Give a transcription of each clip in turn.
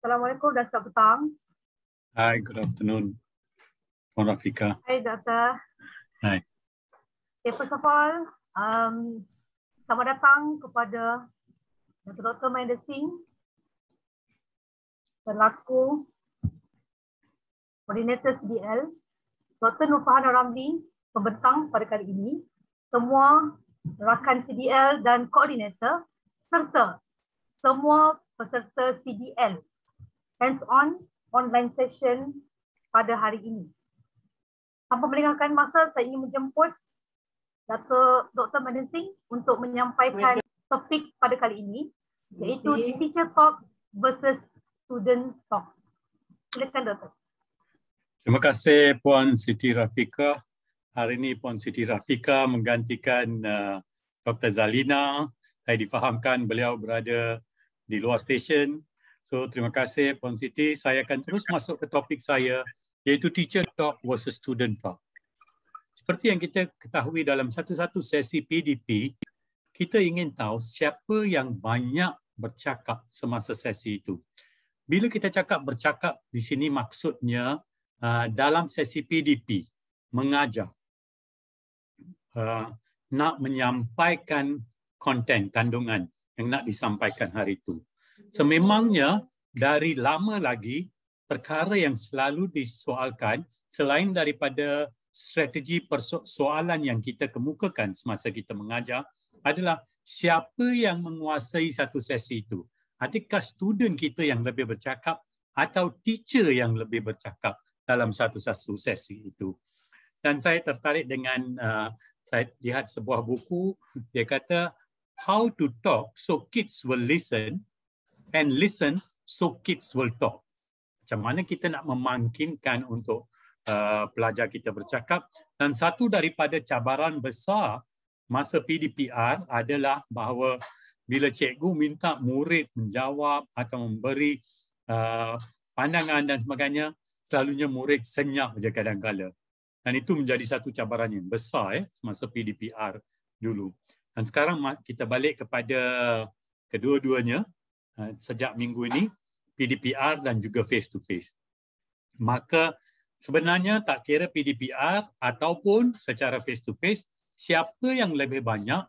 Assalamualaikum dan selamat petang. Hi, good afternoon, Puan Rafika. Hai, Doktor. Hi. Okay, first of all, selamat datang kepada Dr. Mahendra Singh, selaku Koordinator CDL, Dr. Nur Farhana Ramli, pembentang pada kali ini, semua rakan CDL dan koordinator, serta semua peserta CDL hands-on online session pada hari ini. Tanpa melengahkan masa, saya ingin menjemput Dr. Mahendra Singh untuk menyampaikan topik pada kali ini, iaitu Teacher Talk versus Student Talk. Silakan, Dr. Terima kasih Puan Siti Rafika. Hari ini Puan Siti Rafika menggantikan Dr. Zalina. Saya difahamkan beliau berada di luar stesen. So terima kasih Puan Siti. Saya akan terus masuk ke topik saya, iaitu Teacher Talk versus Student Talk. Seperti yang kita ketahui dalam satu-satu sesi PDP, kita ingin tahu siapa yang banyak bercakap semasa sesi itu. Bila kita cakap bercakap di sini maksudnya dalam sesi PDP, mengajar, nak menyampaikan konten, kandungan yang nak disampaikan hari itu. Sememangnya dari lama lagi, perkara yang selalu disoalkan selain daripada strategi persoalan yang kita kemukakan semasa kita mengajar adalah siapa yang menguasai satu sesi itu. Adakah student kita yang lebih bercakap atau teacher yang lebih bercakap dalam satu-satu sesi itu. Dan saya tertarik dengan, saya lihat sebuah buku, dia kata, How to Talk So Kids Will Listen and Listen So Kids Will Talk. Macam mana kita nak memungkinkan untuk pelajar kita bercakap. Dan satu daripada cabaran besar masa PDPR adalah bahawa bila cikgu minta murid menjawab atau memberi pandangan dan sebagainya, selalunya murid senyap saja kadang-kala. Dan itu menjadi satu cabaran yang besar semasa PDPR dulu. Dan sekarang kita balik kepada kedua-duanya sejak minggu ini, PDPR dan juga face-to-face. Maka sebenarnya tak kira PDPR ataupun secara face-to-face, siapa yang lebih banyak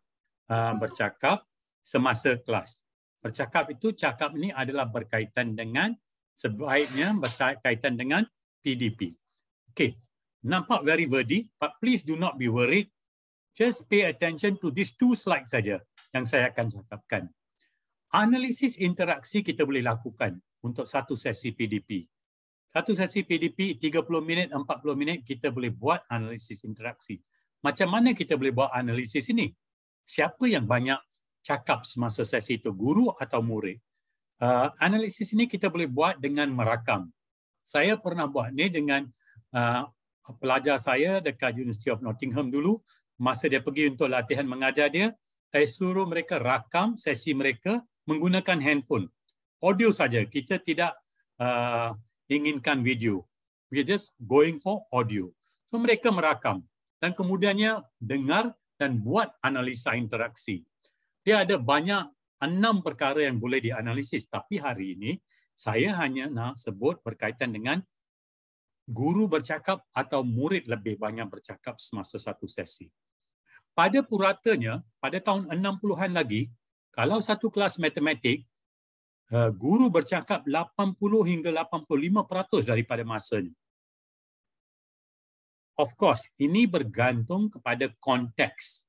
bercakap semasa kelas. Bercakap itu, cakap ini adalah berkaitan dengan, sebaiknya berkaitan dengan PDP. Okay, nampak very wordy, but please do not be worried. Just pay attention to these two slides saja yang saya akan cakapkan. Analisis interaksi kita boleh lakukan untuk satu sesi PDP. Satu sesi PDP 30 minit, 40 minit kita boleh buat analisis interaksi. Macam mana kita boleh buat analisis ini? Siapa yang banyak cakap semasa sesi itu, guru atau murid? Analisis ini kita boleh buat dengan merakam. Saya pernah buat ni dengan pelajar saya dekat University of Nottingham dulu. Masa dia pergi untuk latihan mengajar dia, saya suruh mereka rakam sesi mereka menggunakan handphone. Audio saja, kita tidak inginkan video. We are just going for audio. So mereka merakam dan kemudiannya dengar dan buat analisa interaksi. Dia ada banyak 6 perkara yang boleh dianalisis, tapi hari ini saya hanya nak sebut berkaitan dengan guru bercakap atau murid lebih banyak bercakap semasa satu sesi. Pada puratanya, pada tahun 60-an lagi, kalau satu kelas matematik, guru bercakap 80 hingga 85% daripada masanya. Of course, ini bergantung kepada konteks.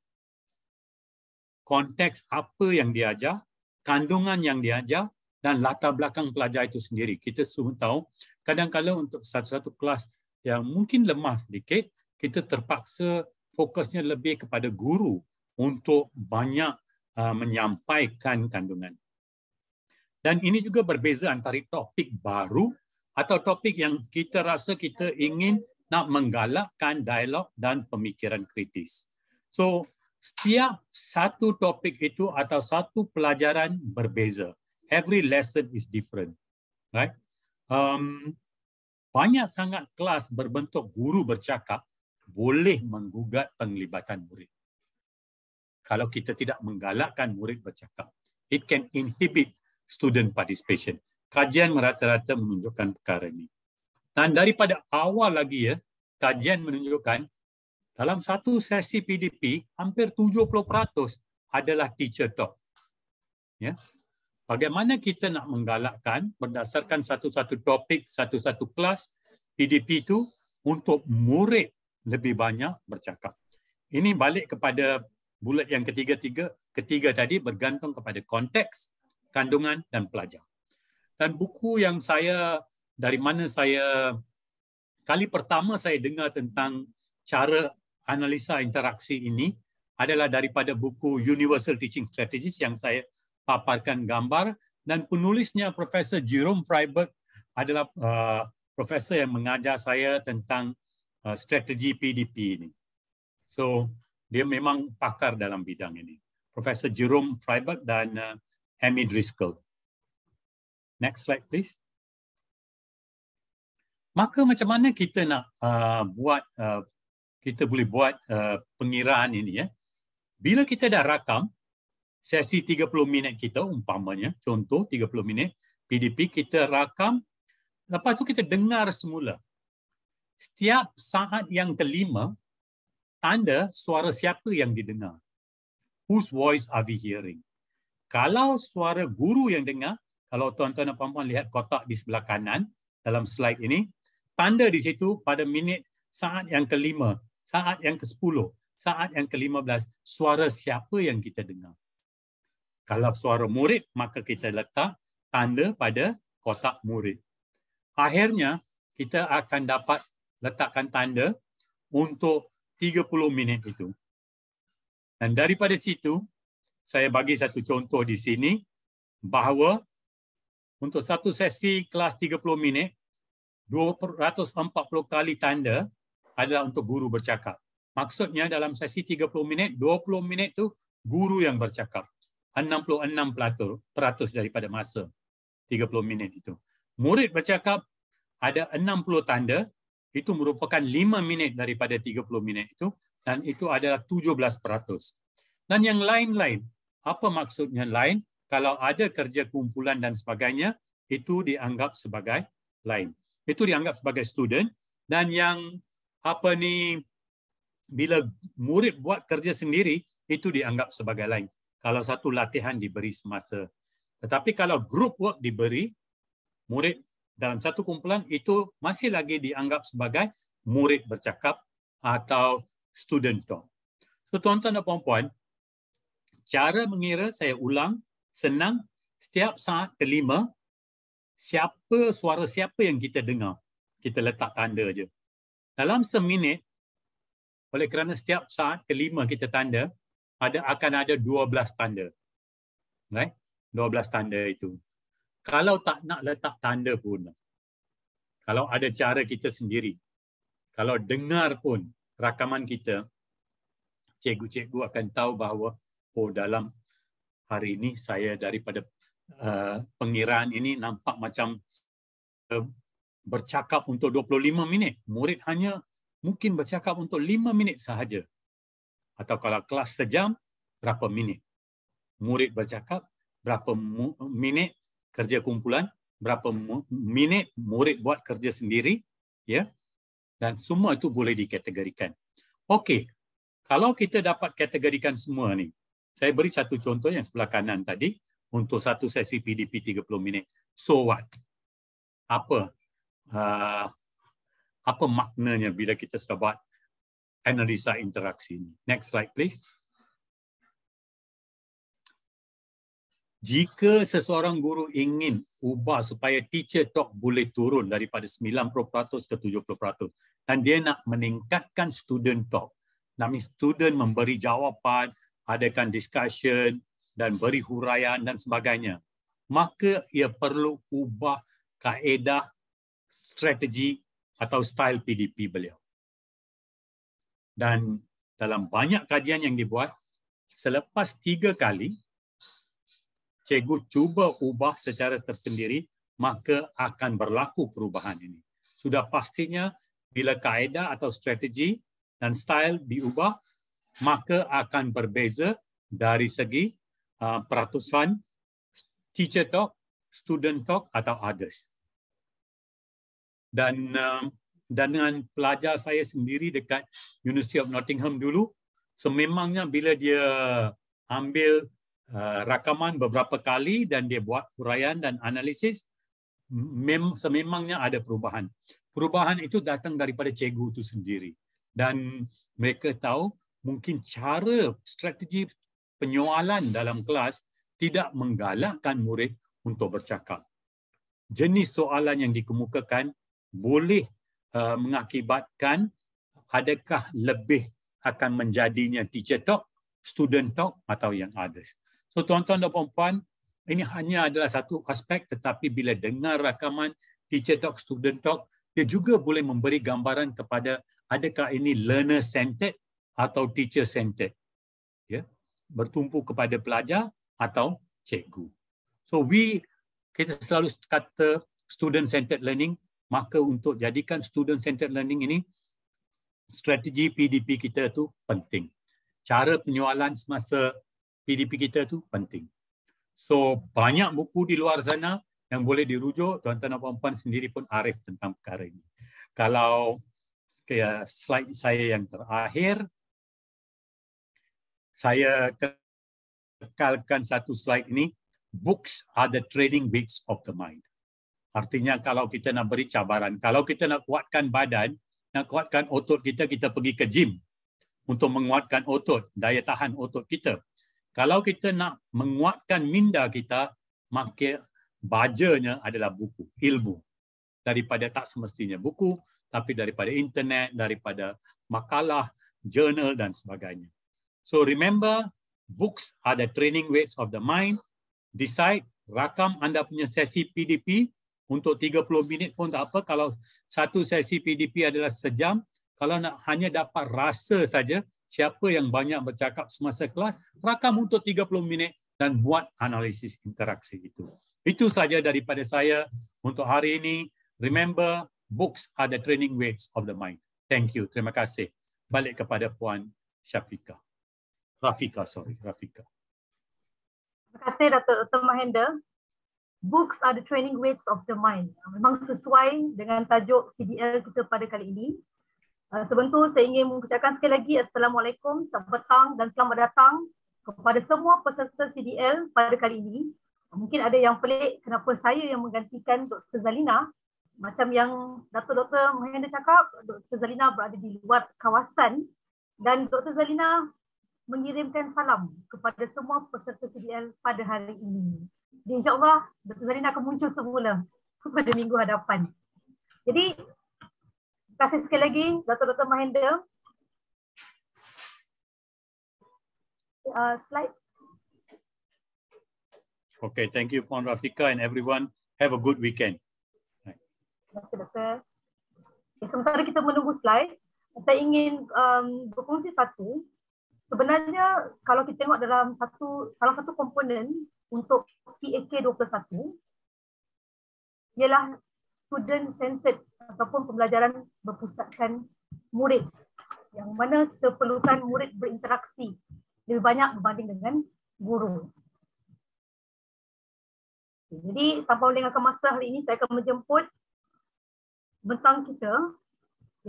Konteks apa yang diajar, kandungan yang diajar, dan latar belakang pelajar itu sendiri. Kita semua tahu, kadang-kadang untuk satu-satu kelas yang mungkin lemah sedikit, kita terpaksa fokusnya lebih kepada guru untuk banyak menyampaikan kandungan. Dan ini juga berbeza antara topik baru atau topik yang kita rasa kita ingin nak menggalakkan dialog dan pemikiran kritis. So, setiap satu topik itu atau satu pelajaran berbeza. Every lesson is different. Right? Banyak sangat kelas berbentuk guru bercakap boleh menggugat penglibatan murid. Kalau kita tidak menggalakkan murid bercakap, it can inhibit student participation. kajian merata-rata menunjukkan perkara ini. Dan daripada awal lagi kajian menunjukkan dalam satu sesi PDP hampir 70% adalah teacher talk. Ya. Bagaimana kita nak menggalakkan berdasarkan satu-satu topik, satu-satu kelas PDP itu untuk murid lebih banyak bercakap. Ini balik kepada bulat yang ketiga tadi bergantung kepada konteks, kandungan dan pelajar. Dan buku yang dari mana saya kali pertama saya dengar tentang cara analisa interaksi ini adalah daripada buku Universal Teaching Strategies yang saya paparkan gambar, dan penulisnya Profesor Jerome Freiberg adalah profesor yang mengajar saya tentang strategi PDP ini. So dia memang pakar dalam bidang ini. Profesor Jerome Freiberg dan Amy Driscoll. Next slide please. Maka macam mana kita nak kita boleh buat pengiraan ini Bila kita dah rakam sesi 30 minit kita umpamanya, contoh 30 minit PDP kita rakam, lepas tu kita dengar semula. Setiap saat yang kelima tanda suara siapa yang didengar. Whose voice are we hearing? Kalau suara guru yang dengar, kalau tuan-tuan dan puan-puan lihat kotak di sebelah kanan dalam slide ini, tanda di situ pada minit saat yang kelima, saat yang ke-10, saat yang ke-15, suara siapa yang kita dengar. Kalau suara murid, maka kita letak tanda pada kotak murid. Akhirnya, kita akan dapat letakkan tanda untuk 30 minit itu. Dan daripada situ, saya bagi satu contoh di sini, bahawa untuk satu sesi kelas 30 minit, 240 kali tanda adalah untuk guru bercakap. Maksudnya dalam sesi 30 minit, 20 minit tu guru yang bercakap. 66% daripada masa 30 minit itu. Murid bercakap ada 60 tanda, itu merupakan 5 minit daripada 30 minit itu, dan itu adalah 17%. Dan yang lain-lain, apa maksudnya lain? Kalau ada kerja kumpulan dan sebagainya, itu dianggap sebagai lain. Itu dianggap sebagai student, dan yang bila murid buat kerja sendiri, itu dianggap sebagai lain. Kalau satu latihan diberi semasa. Tetapi kalau group work diberi, murid dalam satu kumpulan itu masih lagi dianggap sebagai murid bercakap atau student talk. So tuan-tuan dan puan-puan, cara mengira saya ulang, senang, setiap saat kelima, suara siapa yang kita dengar, kita letak tanda je. Dalam seminit, oleh kerana setiap saat kelima kita tanda, akan ada 12 tanda. Right? 12 tanda itu. Kalau tak nak letak tanda pun, kalau ada cara kita sendiri, kalau dengar pun rakaman kita, cikgu-cikgu akan tahu bahawa dalam hari ini saya daripada pengiraan ini nampak macam bercakap untuk 25 minit. Murid hanya mungkin bercakap untuk 5 minit sahaja. Atau kalau kelas sejam, berapa minit? Murid bercakap, berapa minit kerja kumpulan, berapa minit murid buat kerja sendiri, ya. Dan semua itu boleh dikategorikan. Okey, kalau kita dapat kategorikan semua ni, saya beri satu contoh yang sebelah kanan tadi, untuk satu sesi PDP 30 minit. So what? Apa maknanya bila kita sudah buat analisa interaksi ini? Next slide please. Jika seseorang guru ingin ubah supaya teacher talk boleh turun daripada 90% ke 70%, dan dia nak meningkatkan student talk, nak student memberi jawapan, adakan discussion dan beri huraian dan sebagainya, maka ia perlu ubah kaedah, strategi atau style PDP beliau. Dan dalam banyak kajian yang dibuat, selepas 3 kali, cikgu cuba ubah secara tersendiri, maka akan berlaku perubahan ini. Sudah pastinya bila kaedah atau strategi dan style diubah, maka akan berbeza dari segi peratusan teacher talk student talk atau others. Dan dengan pelajar saya sendiri dekat University of Nottingham dulu, sememangnya bila dia ambil rakaman beberapa kali dan dia buat huraian dan analisis, sememangnya ada perubahan. Perubahan itu datang daripada cikgu itu sendiri. Dan mereka tahu mungkin cara strategi penyoalan dalam kelas tidak menggalakkan murid untuk bercakap. Jenis soalan yang dikemukakan boleh mengakibatkan adakah lebih akan menjadinya teacher talk, student talk atau yang others. So tuan-tuan dan puan-puan, ini hanya adalah satu aspek, tetapi bila dengar rakaman teacher talk, student talk, dia juga boleh memberi gambaran kepada adakah ini learner centered atau teacher centered. Ya, bertumpu kepada pelajar atau cikgu. So kita selalu kata student centered learning, maka untuk jadikan student centered learning ini, strategi PDP kita tu penting. Cara penyoalan semasa PDP kita tu penting. So banyak buku di luar sana yang boleh dirujuk, tuan-tuan dan puan-puan sendiri pun arif tentang perkara ini. Kalau slide saya yang terakhir, saya kekalkan satu slide ini, books are the training weights of the mind. Artinya kalau kita nak beri cabaran, kalau kita nak kuatkan badan, nak kuatkan otot kita, kita pergi ke gym untuk menguatkan otot, daya tahan otot kita. Kalau kita nak menguatkan minda kita, maka bajanya adalah buku, ilmu. Daripada tak semestinya buku, tapi daripada internet, daripada makalah, jurnal dan sebagainya. So remember, books are the training weights of the mind. Decide, rakam anda punya sesi PDP untuk 30 minit pun tak apa. Kalau satu sesi PDP adalah sejam, kalau nak hanya dapat rasa saja siapa yang banyak bercakap semasa kelas, rakam untuk 30 minit dan buat analisis interaksi itu. Itu saja daripada saya untuk hari ini. Remember, books are the training weights of the mind. Thank you. Terima kasih. Balik kepada Puan Rafika. Rafika. Terima kasih Dr. Mahendra. Books are the training weights of the mind. Memang sesuai dengan tajuk CDL kita pada kali ini. Sebelum tu saya ingin mengucapkan sekali lagi Assalamualaikum, selamat petang dan selamat datang kepada semua peserta CDL pada kali ini. Mungkin ada yang pelik kenapa saya yang menggantikan Dr. Zalina. Macam yang Dr. Mahendra cakap, Dr. Zalina berada di luar kawasan dan Dr. Zalina mengirimkan salam kepada semua peserta CDL pada hari ini. InsyaAllah Dr. Zalina akan muncul semula pada minggu hadapan. Jadi, terima kasih sekali lagi Dr. Mahendra. Slide. Okay, thank you Puan Rafika and everyone. Have a good weekend. Terima kasih Dr. Sementara kita menunggu slide, saya ingin berkongsi satu. Sebenarnya kalau kita tengok dalam salah satu komponen untuk PAK 21 ialah student centered ataupun pembelajaran berpusatkan murid, yang mana kita perlukan murid berinteraksi lebih banyak berbanding dengan guru. Jadi tanpa melengahkan masa, hari ini saya akan menjemput bentang kita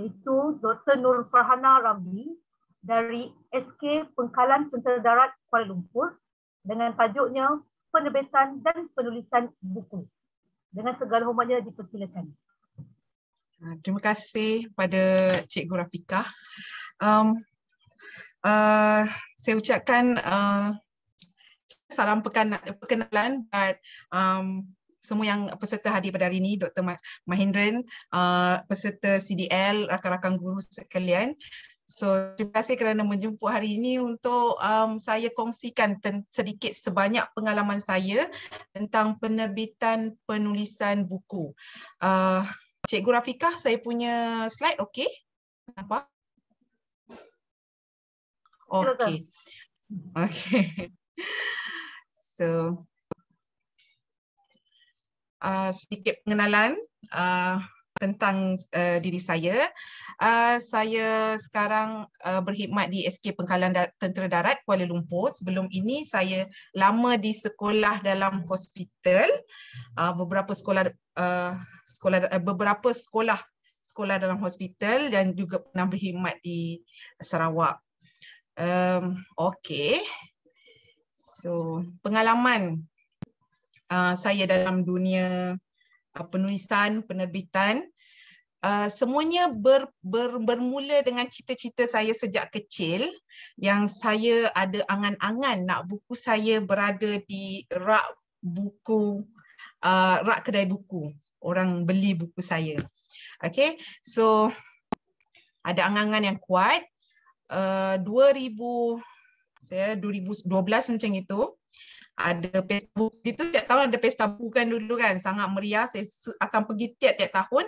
iaitu Dr. Nur Farhana Ramli dari SK Pengkalan Tentera Darat Kuala Lumpur dengan tajuknya Penerbitan dan Penulisan Buku. Dengan segala hormatnya dipersilakan. Terima kasih pada Cikgu Rafika. Saya ucapkan salam perkenalan buat semua yang peserta hadir pada hari ini, Dr. Mahendran, peserta CDL, rakan-rakan guru sekalian. So, terima kasih kerana menjemput hari ini untuk saya kongsikan sedikit sebanyak pengalaman saya tentang penerbitan penulisan buku. Cikgu Rafika, saya punya slide okey? Nampak? Okey. Okey. So, sedikit pengenalan. tentang diri saya. Saya sekarang berkhidmat di SK Pengkalan Tentera Darat Kuala Lumpur. Sebelum ini saya lama di sekolah dalam hospital, beberapa sekolah dalam hospital dan juga pernah berkhidmat di Sarawak. Okey. So, pengalaman saya dalam dunia penulisan, penerbitan, semuanya bermula dengan cita-cita saya sejak kecil, yang saya ada angan-angan nak buku saya berada di rak buku, rak kedai buku. Orang beli buku saya. Okay, so ada angan-angan yang kuat. 2012 macam itu, ada pesta buku. Itu tiap tahun ada pesta buku kan dulu kan, sangat meriah. Saya akan pergi tiap-tiap tahun.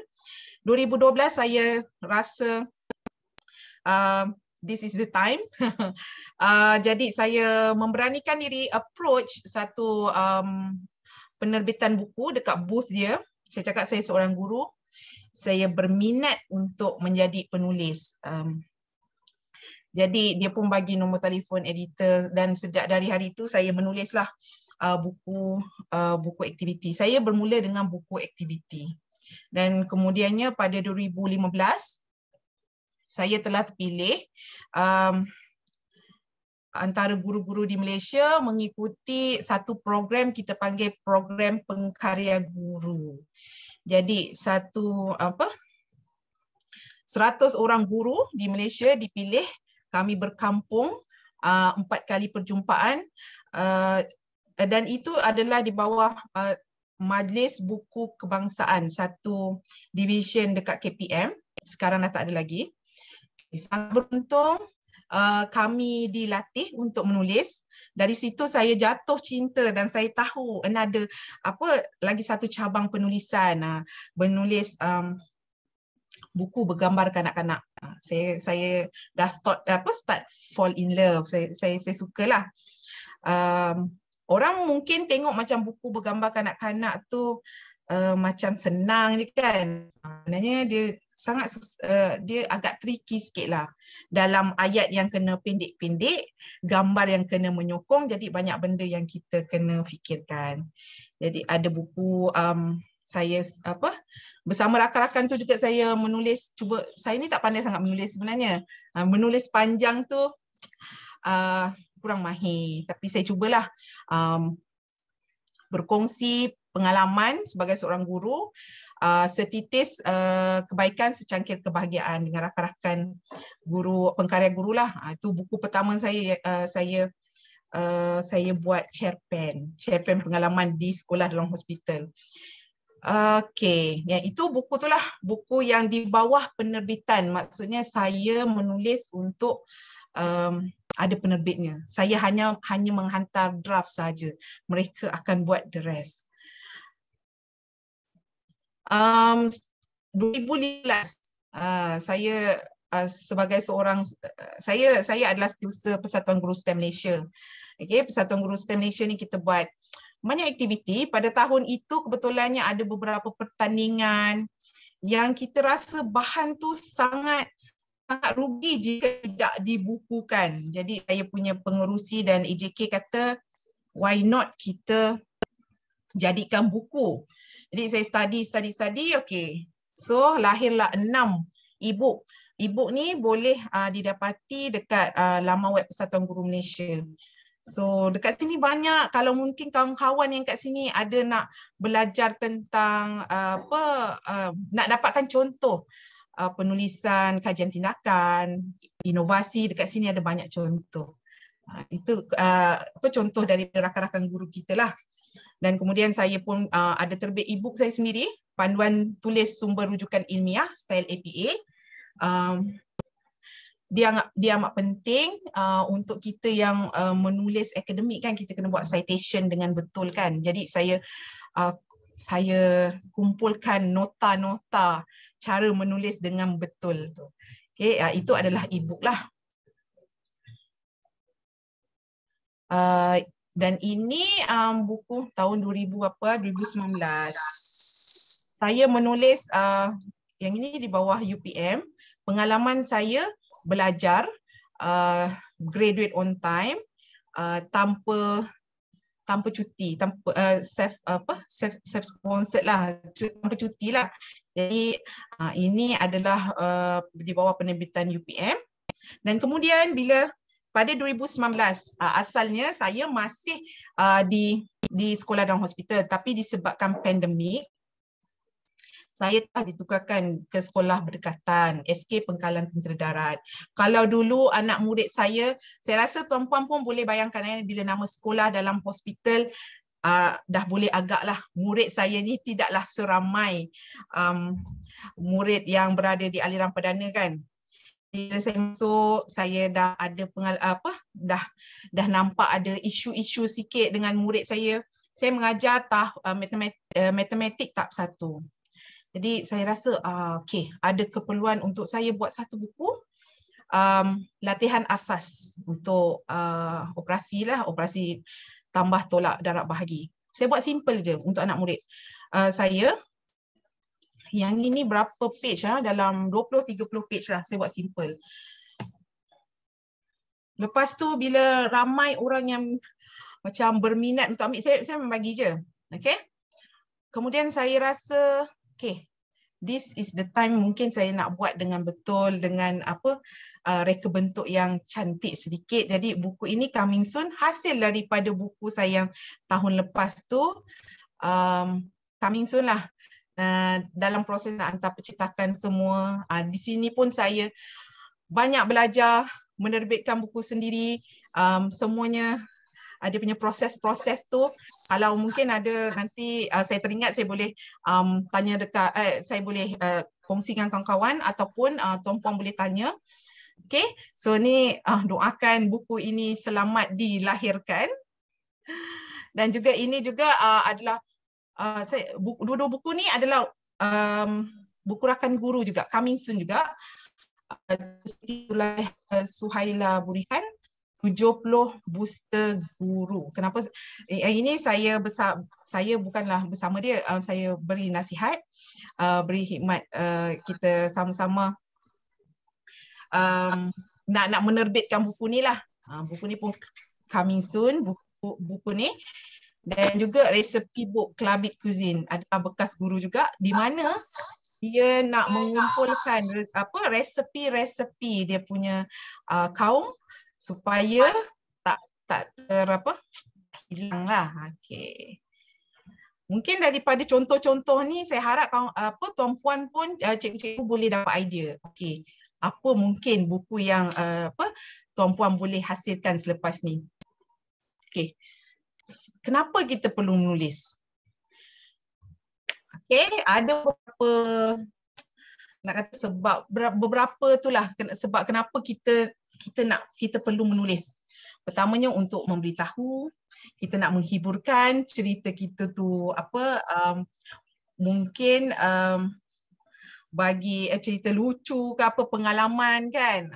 2012 saya rasa this is the time. Jadi saya memberanikan diri approach satu penerbitan buku dekat booth dia. Saya cakap saya seorang guru. Saya berminat untuk menjadi penulis. Jadi dia pun bagi nombor telefon editor, dan sejak dari hari itu saya menulislah buku aktiviti. Saya bermula dengan buku aktiviti. Dan kemudiannya pada 2015 saya telah terpilih antara guru-guru di Malaysia mengikuti satu program kita panggil program pengkarya guru. Jadi 100 orang guru di Malaysia dipilih. Kami berkampung 4 kali perjumpaan, dan itu adalah di bawah Majlis Buku Kebangsaan, satu division dekat KPM. Sekarang dah tak ada lagi. Sangat beruntung kami dilatih untuk menulis. Dari situ saya jatuh cinta dan saya tahu ada lagi satu cabang penulisan, menulis buku bergambar kanak-kanak. Saya dah start fall in love. Saya sukalah. Orang mungkin tengok macam buku bergambar kanak-kanak tu macam senang je kan. Sebenarnya dia dia agak tricky sikit lah. Dalam ayat yang kena pendek-pendek, gambar yang kena menyokong, jadi banyak benda yang kita kena fikirkan. Jadi ada buku saya bersama rakan-rakan tu juga saya menulis. Saya ni tak pandai sangat menulis sebenarnya. Menulis panjang tu kurang mahir, tapi saya cubalah berkongsi pengalaman sebagai seorang guru, setitis kebaikan secangkir kebahagiaan dengan rakan-rakan guru, pengkarya guru lah. Itu buku pertama saya buat cerpen pengalaman di sekolah dalam hospital. Okey, yang itu buku tu lah, buku yang di bawah penerbitan. Maksudnya saya menulis untuk ada penerbitnya. Saya hanya menghantar draft saja. Mereka akan buat the rest. 2015 saya sebagai seorang saya adalah setiausaha Persatuan Guru STEM Malaysia. Okey, Persatuan Guru STEM Malaysia ni kita buat banyak aktiviti. Pada tahun itu kebetulannya ada beberapa pertandingan yang kita rasa bahan tu sangat rugi jika tidak dibukukan. Jadi saya punya pengerusi dan AJK kata, why not kita jadikan buku. Jadi saya study, okey. So lahirlah 6 e-book. E-book ni boleh didapati dekat laman web Persatuan Guru Malaysia. So dekat sini banyak, kalau mungkin kawan-kawan yang kat sini ada nak belajar tentang nak dapatkan contoh penulisan, kajian tindakan, inovasi, dekat sini ada banyak contoh. Itu contoh dari rakan-rakan guru kita lah. Dan kemudian saya pun ada terbit e-book saya sendiri, panduan tulis sumber rujukan ilmiah, style APA. Dia amat penting untuk kita yang menulis akademik kan, kita kena buat citation dengan betul kan. Jadi saya kumpulkan nota-nota cara menulis dengan betul tu. Okey, itu adalah e-book lah. Dan ini buku tahun 2019. Saya menulis yang ini di bawah UPM. Pengalaman saya belajar, graduate on time, tanpa cuti, tanpa self sponsored lah, tanpa cuti lah. Jadi ini adalah di bawah penerbitan UPM. Dan kemudian bila pada 2019, asalnya saya masih di sekolah dan hospital, tapi disebabkan pandemik, saya telah ditukarkan ke sekolah berdekatan, SK Pengkalan Tentera Darat. Kalau dulu anak murid saya rasa tuan-puan pun boleh bayangkan bila nama sekolah dalam hospital, dah boleh agaklah. Murid saya ni tidaklah seramai murid yang berada di aliran perdana kan. Bila saya masuk, saya dah ada dah nampak ada isu-isu sikit dengan murid saya. Saya mengajar matematik tahap 1. Jadi saya rasa okey, ada keperluan untuk saya buat satu buku latihan asas untuk operasi tambah tolak darab bahagi. Saya buat simple je untuk anak murid saya. Yang ini berapa page dalam 20-30 page lah, saya buat simple. Lepas tu bila ramai orang yang macam berminat untuk ambil, saya membagi je. Okay. Kemudian saya rasa okay, this is the time mungkin saya nak buat dengan betul, dengan reka bentuk yang cantik sedikit. Jadi buku ini coming soon, hasil daripada buku saya yang tahun lepas tu, coming soon lah. Dalam proses nak hantar percetakan semua. Di sini pun saya banyak belajar menerbitkan buku sendiri. Semuanya ada punya proses-proses tu. Kalau mungkin ada nanti saya teringat, saya boleh tanya dekat, saya boleh kongsi dengan kawan-kawan ataupun tuan-puan boleh tanya. Okay, so ni doakan buku ini selamat dilahirkan. Dan juga ini juga adalah dua-dua buku ni adalah buku rakan guru juga, coming soon juga. Suhaila Burihan, 70 booster guru. Kenapa ini saya bukanlah bersama dia, saya beri nasihat, beri hikmat, kita sama-sama nak menerbitkan buku ni lah. Buku ni pun coming soon, buku ni. Dan juga resepi book Clubbit Cuisine, ada bekas guru juga, di mana dia nak mengumpulkan resepi-resepi dia punya kaum supaya tak hilang lah. Okay. Mungkin daripada contoh-contoh ni saya harap tuan-puan pun cikgu-cikgu boleh dapat idea. Okay, apa mungkin buku yang tuan-puan boleh hasilkan selepas ni. Okay. Kenapa kita perlu menulis? Okay, ada beberapa itulah sebab kenapa kita perlu menulis. Pertamanya untuk memberitahu, kita nak menghiburkan cerita kita tu mungkin bagi cerita lucu ke pengalaman kan.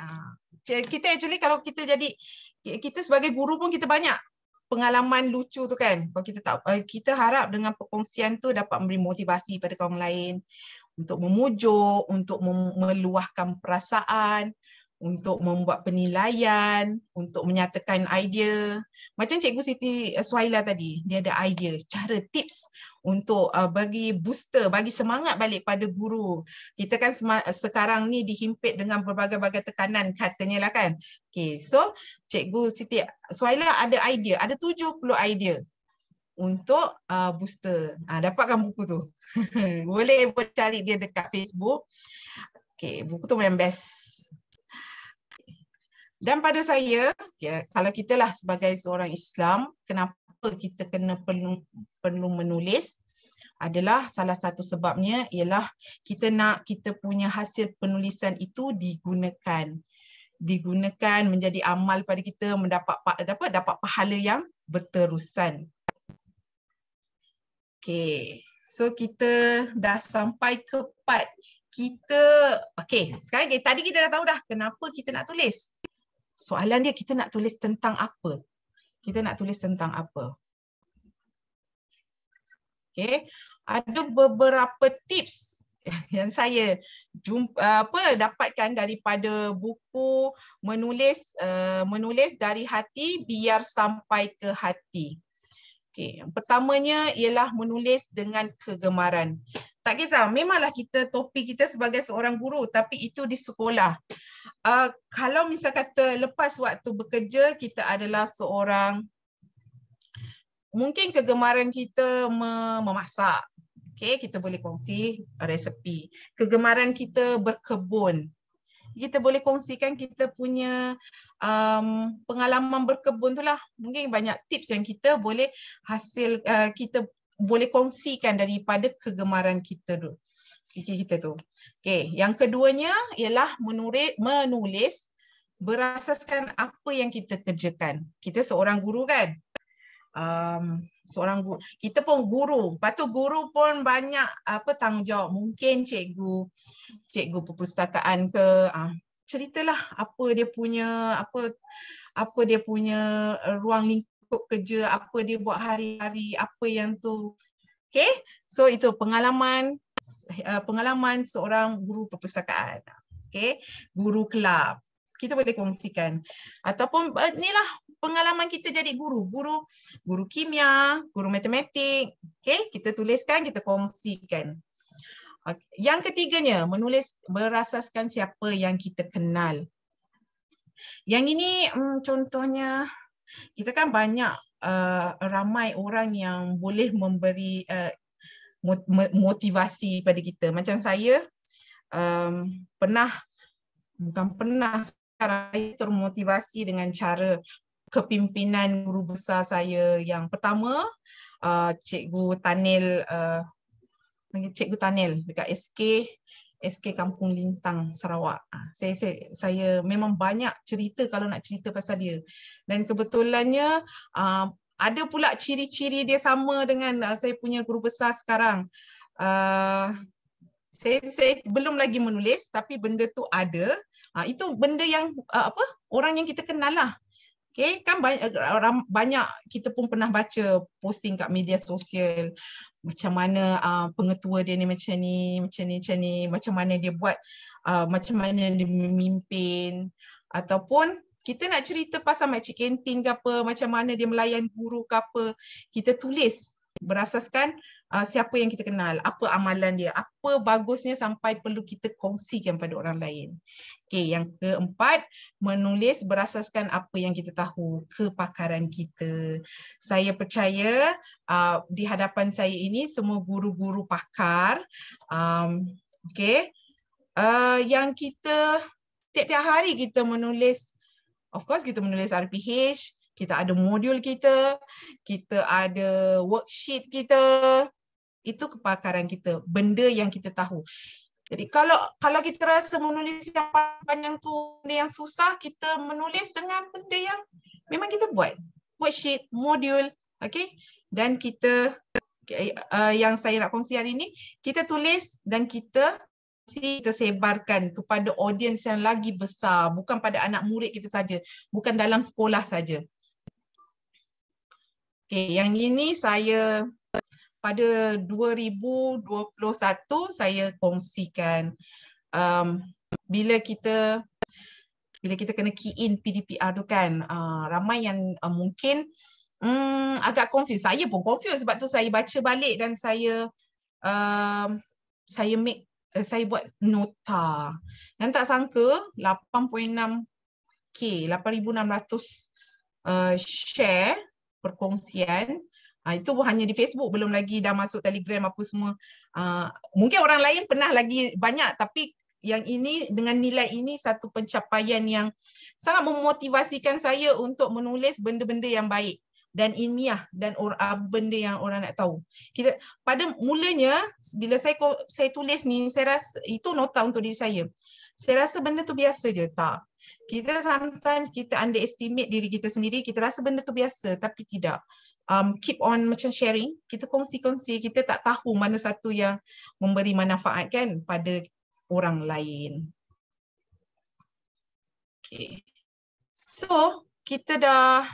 Kita actually kalau kita sebagai guru pun kita banyak pengalaman lucu tu kan. Kalau kita harap dengan perkongsian tu dapat memberi motivasi pada kawan lain untuk memujuk, untuk meluahkan perasaan, untuk membuat penilaian, untuk menyatakan idea. Macam Cikgu Siti Suhaila tadi, dia ada idea, cara, tips untuk bagi booster, bagi semangat balik pada guru. Kita kan sekarang ni dihimpit dengan berbagai-bagai tekanan katanya lah kan. Okay, so Cikgu Siti Suhaila ada idea, ada 70 idea untuk booster. Dapatkan buku tu. Boleh cari dia dekat Facebook. Okay, buku tu memang best. Dan pada saya, kalau kita lah sebagai seorang Islam, kenapa kita perlu menulis adalah salah satu sebabnya ialah kita nak kita punya hasil penulisan itu digunakan menjadi amal pada kita, dapat pahala yang berterusan. Okay, so kita dah sampai ke part kita. Okay, sekarang tadi kita dah tahu dah kenapa kita nak tulis. Soalan dia, kita nak tulis tentang apa? Kita nak tulis tentang apa? Okay. Ada beberapa tips yang saya dapatkan daripada buku menulis dari hati biar sampai ke hati. Okay. Yang pertamanya ialah menulis dengan kegemaran. Tak kisah, memanglah topik kita sebagai seorang guru, tapi itu di sekolah. Kalau misal kata lepas waktu bekerja, kita adalah seorang, mungkin kegemaran kita memasak. Okay, kita boleh kongsi resepi. Kegemaran kita berkebun. Kita boleh kongsikan kita punya pengalaman berkebun tu lah. Mungkin banyak tips yang kita boleh kita boleh kongsikan daripada kegemaran kita tu. Okay. Yang keduanya ialah menulis berasaskan apa yang kita kerjakan. Kita seorang guru kan. Seorang guru, kita pun guru. Lepas tu guru pun banyak tanggungjawab. Mungkin cikgu perpustakaan ke, ceritalah apa dia punya ruang lingkup kerja, apa dia buat hari-hari, apa yang tu. Okay, so itu pengalaman seorang guru perpustakaan. Okay, guru kelab. Kita boleh kongsikan. Ataupun inilah pengalaman kita jadi guru kimia, guru matematik. Okay, kita tuliskan, kita kongsikan. Okay. Yang ketiganya, menulis berasaskan siapa yang kita kenal. Yang ini contohnya, kita kan banyak ramai orang yang boleh memberi motivasi pada kita. Macam saya sekarang saya termotivasi dengan cara kepimpinan guru besar saya yang pertama, Cikgu Tanil dekat SK Kampung Lintang, Sarawak. Saya memang banyak cerita kalau nak cerita pasal dia. Dan kebetulannya ada pula ciri-ciri dia sama dengan saya punya guru besar sekarang. Saya belum lagi menulis, tapi benda tu ada. Itu benda yang orang yang kita kenal lah. Okay, kan banyak kita pun pernah baca posting kat media sosial macam mana pengetua dia ni macam ni, macam mana dia buat, macam mana dia memimpin, ataupun kita nak cerita pasal makcik kantin ke apa, macam mana dia melayan guru ke apa, kita tulis berasaskan siapa yang kita kenal, apa amalan dia, apa bagusnya sampai perlu kita kongsikan pada orang lain. Okay, yang keempat, menulis berasaskan apa yang kita tahu, kepakaran kita. Saya percaya di hadapan saya ini semua guru-guru pakar. Okay, yang kita tiap-tiap hari kita menulis, of course kita menulis RPH, kita ada modul kita ada worksheet kita. Itu kepakaran kita, benda yang kita tahu. Jadi kalau kita rasa menulis yang panjang tu benda yang susah, kita menulis dengan benda yang memang kita buat. Worksheet, modul, okay? Dan kita, yang saya nak kongsi hari ini, kita tulis dan kita sebarkan kepada audiens yang lagi besar, bukan pada anak murid kita saja, bukan dalam sekolah saja. Okay, yang ini saya pada 2021 saya kongsikan bila kita kena key in PDPR tu kan, ramai yang mungkin agak confused. Saya pun confused, sebab tu saya baca balik dan saya buat nota. Dan tak sangka 8.6K, 8,600 share perkongsian. Itu hanya di Facebook, belum lagi dah masuk Telegram apa semua. Mungkin orang lain pernah lagi banyak, tapi yang ini dengan nilai ini satu pencapaian yang sangat memotivasikan saya untuk menulis benda-benda yang baik dan ilmiah dan benda yang orang nak tahu. Kita pada mulanya bila saya tulis ni, saya rasa itu nota untuk diri saya. Saya rasa benda tu biasa je, tak. Kita sometimes kita underestimate diri kita sendiri, kita rasa benda tu biasa, tapi tidak. Keep on macam sharing, kita kongsi-kongsi, kita tak tahu mana satu yang memberi manfaat kan pada orang lain. Okay. So, kita dah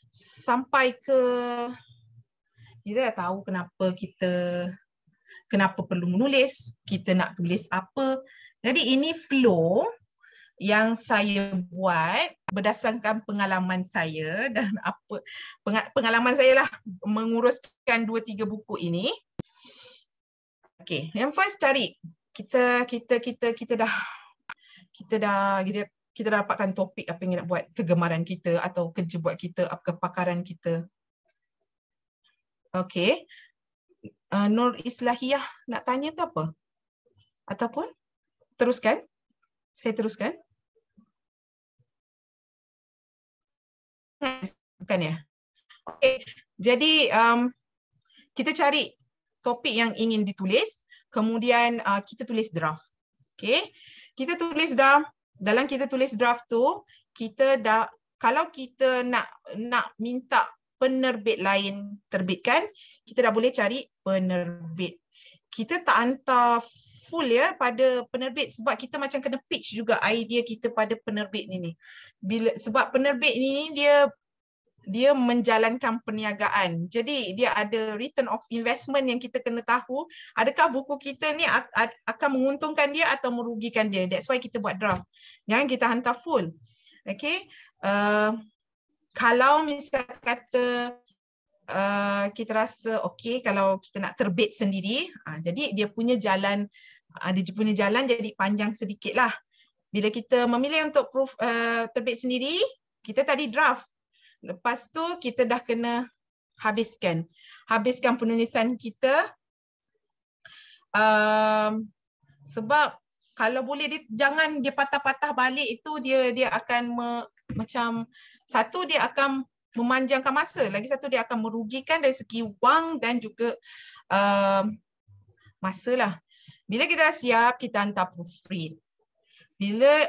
sampai ke, kita dah tahu kenapa kita kenapa perlu menulis, kita nak tulis apa. Jadi ini flow yang saya buat berdasarkan pengalaman saya dan pengalaman saya lah menguruskan 2-3 buku ini. Okey, yang first cari kita dapatkan topik apa yang nak buat, kegemaran kita atau kerja buat kita, kepakaran kita. Okey. Nur Islahiyah nak tanya ke apa? Ataupun teruskan? Saya teruskan? Bukan ya? Okey. Jadi kita cari topik yang ingin ditulis, kemudian kita tulis draft. Okey. Kita tulis draft. Dalam kita tulis draft tu, kita dah, kalau kita nak minta penerbit lain terbitkan, kita dah boleh cari penerbit. Kita tak hantar full ya pada penerbit sebab kita macam kena pitch juga idea kita pada penerbit ni. Sebab penerbit ni dia menjalankan perniagaan. Jadi dia ada return of investment yang kita kena tahu, adakah buku kita ni akan menguntungkan dia atau merugikan dia. That's why kita buat draft. Jangan kita hantar full. Okay. Kalau misal kata kita rasa okay kalau kita nak terbit sendiri, jadi dia punya jalan jadi panjang sedikit lah. Bila kita memilih untuk terbit sendiri, kita tadi draft. Lepas tu kita dah kena habiskan penulisan kita. Sebab kalau boleh jangan dia patah-patah balik, itu dia akan macam satu dia akan memanjangkan masa, lagi satu dia akan merugikan dari segi wang dan juga masa lah. Bila kita dah siap, kita hantar proofread. Bila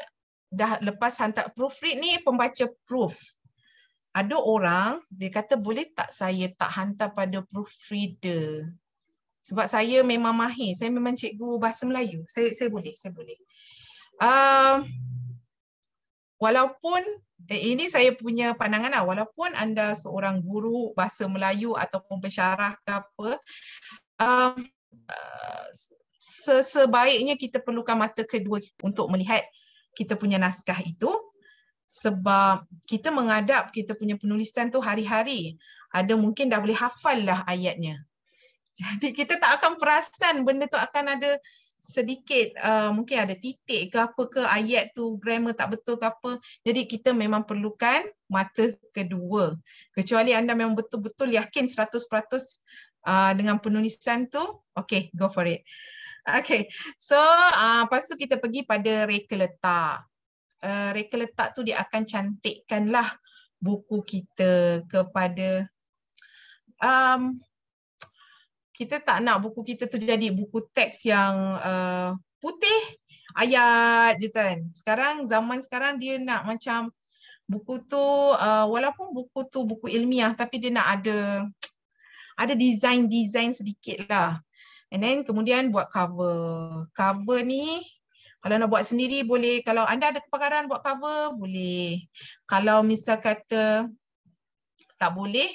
dah lepas hantar proofread ni, pembaca proof. Ada orang, dia kata boleh tak saya tak hantar pada proofreader? Sebab saya memang mahir, saya memang cikgu bahasa Melayu. Saya boleh. Walaupun, ini saya punya pandangan lah, walaupun anda seorang guru bahasa Melayu ataupun pensyarah ke apa, sebaiknya kita perlukan mata kedua untuk melihat kita punya naskah itu. Sebab kita menghadap kita punya penulisan tu hari-hari. Ada mungkin dah boleh hafal lah ayatnya. Jadi kita tak akan perasan benda tu akan ada sedikit, mungkin ada titik ke apa ke, ayat tu grammar tak betul ke apa. Jadi kita memang perlukan mata kedua. Kecuali anda memang betul-betul yakin 100% dengan penulisan tu, okay, go for it. Okay, so lepas tu kita pergi pada reka letak. Reka letak tu dia akan cantikkanlah buku kita kepada kita tak nak buku kita tu jadi buku teks yang putih ayat je kan. Zaman sekarang dia nak macam buku tu walaupun buku tu buku ilmiah tapi dia nak ada design sedikit lah. And then kemudian buat cover. Cover ni kalau nak buat sendiri boleh, kalau anda ada kepakaran buat cover, boleh. Kalau misal kata tak boleh,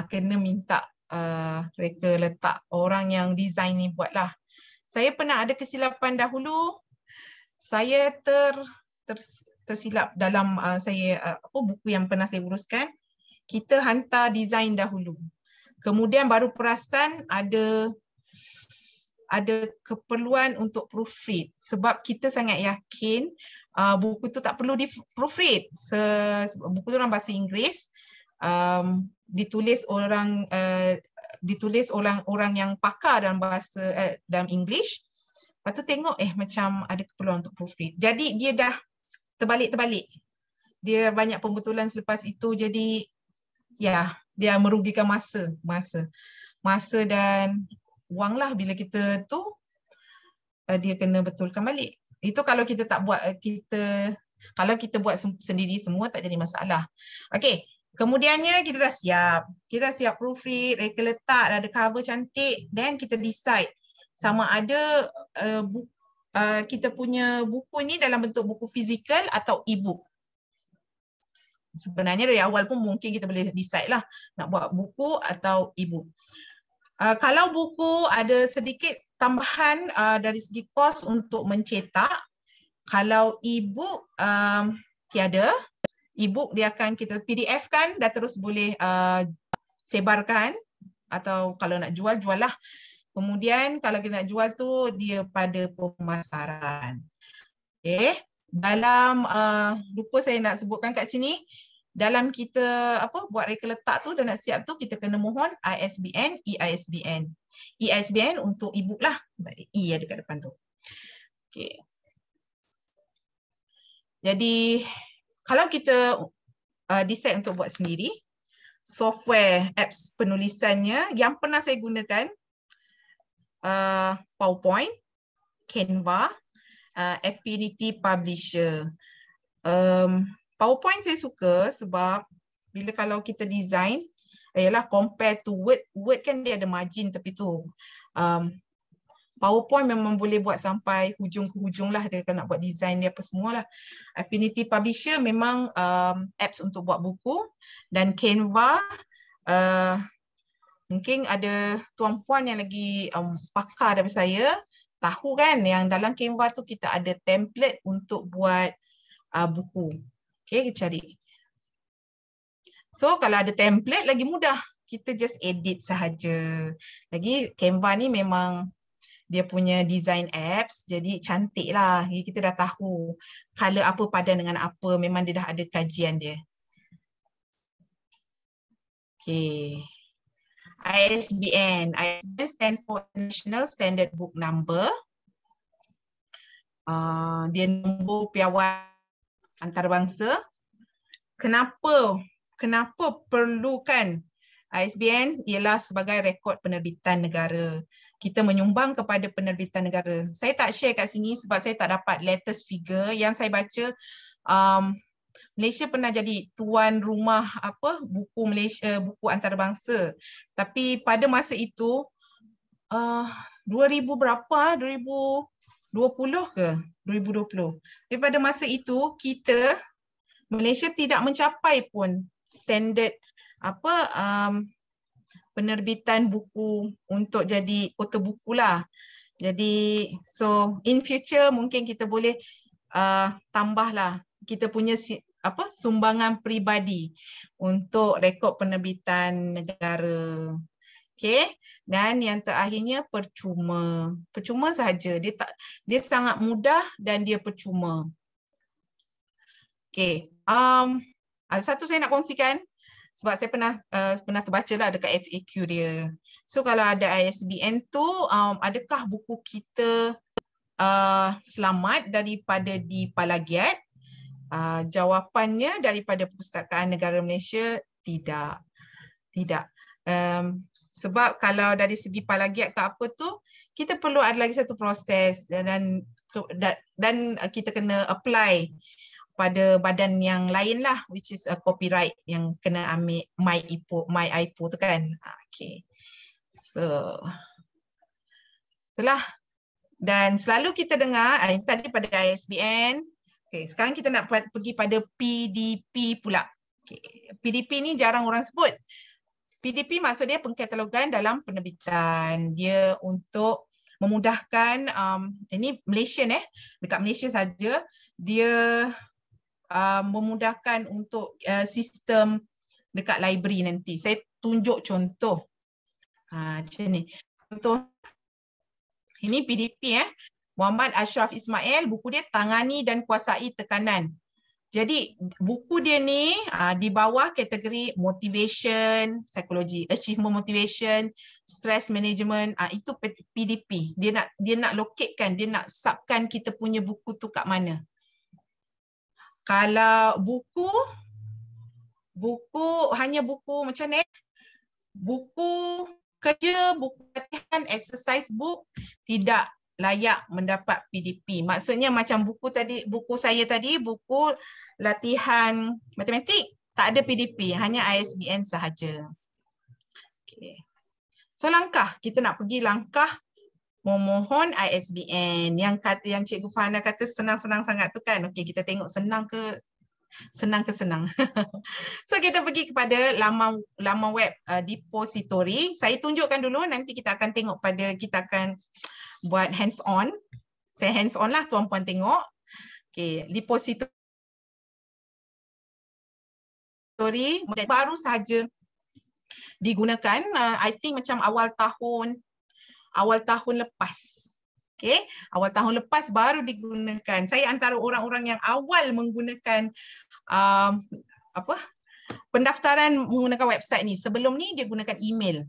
kena minta reka letak orang yang design ni buatlah. Saya pernah ada kesilapan dahulu, saya tersilap dalam buku yang pernah saya uruskan, kita hantar design dahulu. Kemudian baru perasan ada keperluan untuk proofread sebab kita sangat yakin buku tu tak perlu di proofread. Buku tu dalam bahasa Inggeris, ditulis orang yang pakar dalam bahasa dalam English. Lepas tu tengok macam ada keperluan untuk proofread. Jadi dia dah terbalik. Dia banyak pembetulan selepas itu, jadi ya, dia merugikan masa dan wang lah bila kita tu dia kena betulkan balik. Itu kalau kita tak buat, kalau kita buat sendiri semua tak jadi masalah. Okey, kemudiannya kita dah siap. Kita dah siap proofread, reka letak, dah ada cover cantik, dan kita decide sama ada kita punya buku ni dalam bentuk buku fizikal atau e-book. Sebenarnya dari awal pun mungkin kita boleh decide lah nak buat buku atau e-book. Kalau buku ada sedikit tambahan dari segi kos untuk mencetak, kalau e-book tiada, e-book dia akan kita PDF kan, dah terus boleh sebarkan, atau kalau nak jual, jual lah. Kemudian kalau kita nak jual tu dia pada pemasaran. Okay. Dalam, lupa saya nak sebutkan kat sini, dalam kita buat reka letak tu dan nak siap tu, kita kena mohon ISBN, EISBN. EISBN untuk e-book lah, E ada kat depan tu. Okay. Jadi kalau kita decide untuk buat sendiri, software apps penulisannya yang pernah saya gunakan, PowerPoint, Canva, Affinity Publisher. PowerPoint saya suka sebab bila kalau kita design, ialah compare to Word. Word kan dia ada margin tepi tu. PowerPoint memang boleh buat sampai hujung ke hujung lah, dia kan nak buat design dia apa semua lah. Affinity Publisher memang apps untuk buat buku, dan Canva mungkin ada tuan-puan yang lagi pakar daripada saya, tahu kan yang dalam Canva tu kita ada template untuk buat buku. Okay, kita cari. So kalau ada template lagi mudah, kita just edit sahaja. Lagi Canva ni memang dia punya design apps, jadi cantik lah. Jadi kita dah tahu color apa padan dengan apa, memang dia dah ada kajian dia. Okay. ISBN. ISBN stand for National Standard Book Number. Dia nombor piawai antarabangsa. Kenapa perlukan ISBN? Ialah sebagai rekod penerbitan negara. Kita menyumbang kepada penerbitan negara. Saya tak share kat sini sebab saya tak dapat latest figure. Yang saya baca, Malaysia pernah jadi tuan rumah buku Malaysia, buku antarabangsa. Tapi pada masa itu 2000 berapa? 2020 ke? 2020. Tapi pada masa itu Malaysia tidak mencapai pun standard penerbitan buku untuk jadi kota buku lah. Jadi so in future mungkin kita boleh tambahlah kita punya sumbangan peribadi untuk rekod penerbitan negara. Okey, dan yang terakhirnya percuma. Percuma sahaja. Dia sangat mudah dan dia percuma. Okey, ada satu saya nak kongsikan sebab saya pernah terbaca lah dekat FAQ dia. So kalau ada ISBN tu, adakah buku kita selamat daripada dipalagiat? Jawapannya daripada Perpustakaan Negara Malaysia, tidak. Sebab kalau dari segi palagiat ke apa tu, kita perlu ada lagi satu proses dan kita kena apply pada badan yang lain lah, which is a copyright yang kena ambil MyIPO tu kan. Okay. So itulah. Dan selalu kita dengar tadi pada ISBN. Okay, sekarang kita nak pergi pada PDP pula. Okay. PDP ni jarang orang sebut. PDP maksud dia pengkatalogan dalam penerbitan. Dia untuk memudahkan, ini Malaysian dekat Malaysia saja, dia memudahkan untuk sistem dekat library nanti. Saya tunjuk contoh. Macam ni. Contoh, ini PDP Muhammad Ashraf Ismail, buku dia Tangani dan Kuasai Tekanan. Jadi buku dia ni di bawah kategori motivation, psikologi, achievement motivation, stress management, itu PDP. Dia nak locatekan, dia nak subkan kita punya buku tu kat mana. Kalau buku hanya buku macam ni, buku kerja, buku latihan, exercise book, tidak layak mendapat PDP. Maksudnya macam buku saya tadi, buku latihan matematik, tak ada PDP, hanya ISBN sahaja. Okay. So kita nak pergi langkah memohon ISBN. Yang Cikgu Fahana kata senang-senang sangat tu kan. Okey, kita tengok senang ke senang. So kita pergi kepada laman web depository. Saya tunjukkan dulu, nanti kita akan tengok kita akan buat hands on. Saya hands on lah, tuan-puan tengok. Okay, repository baru saja digunakan, I think macam awal tahun lepas. Okay, awal tahun lepas baru digunakan. Saya antara orang-orang yang awal menggunakan pendaftaran menggunakan website ni. Sebelum ni dia gunakan email.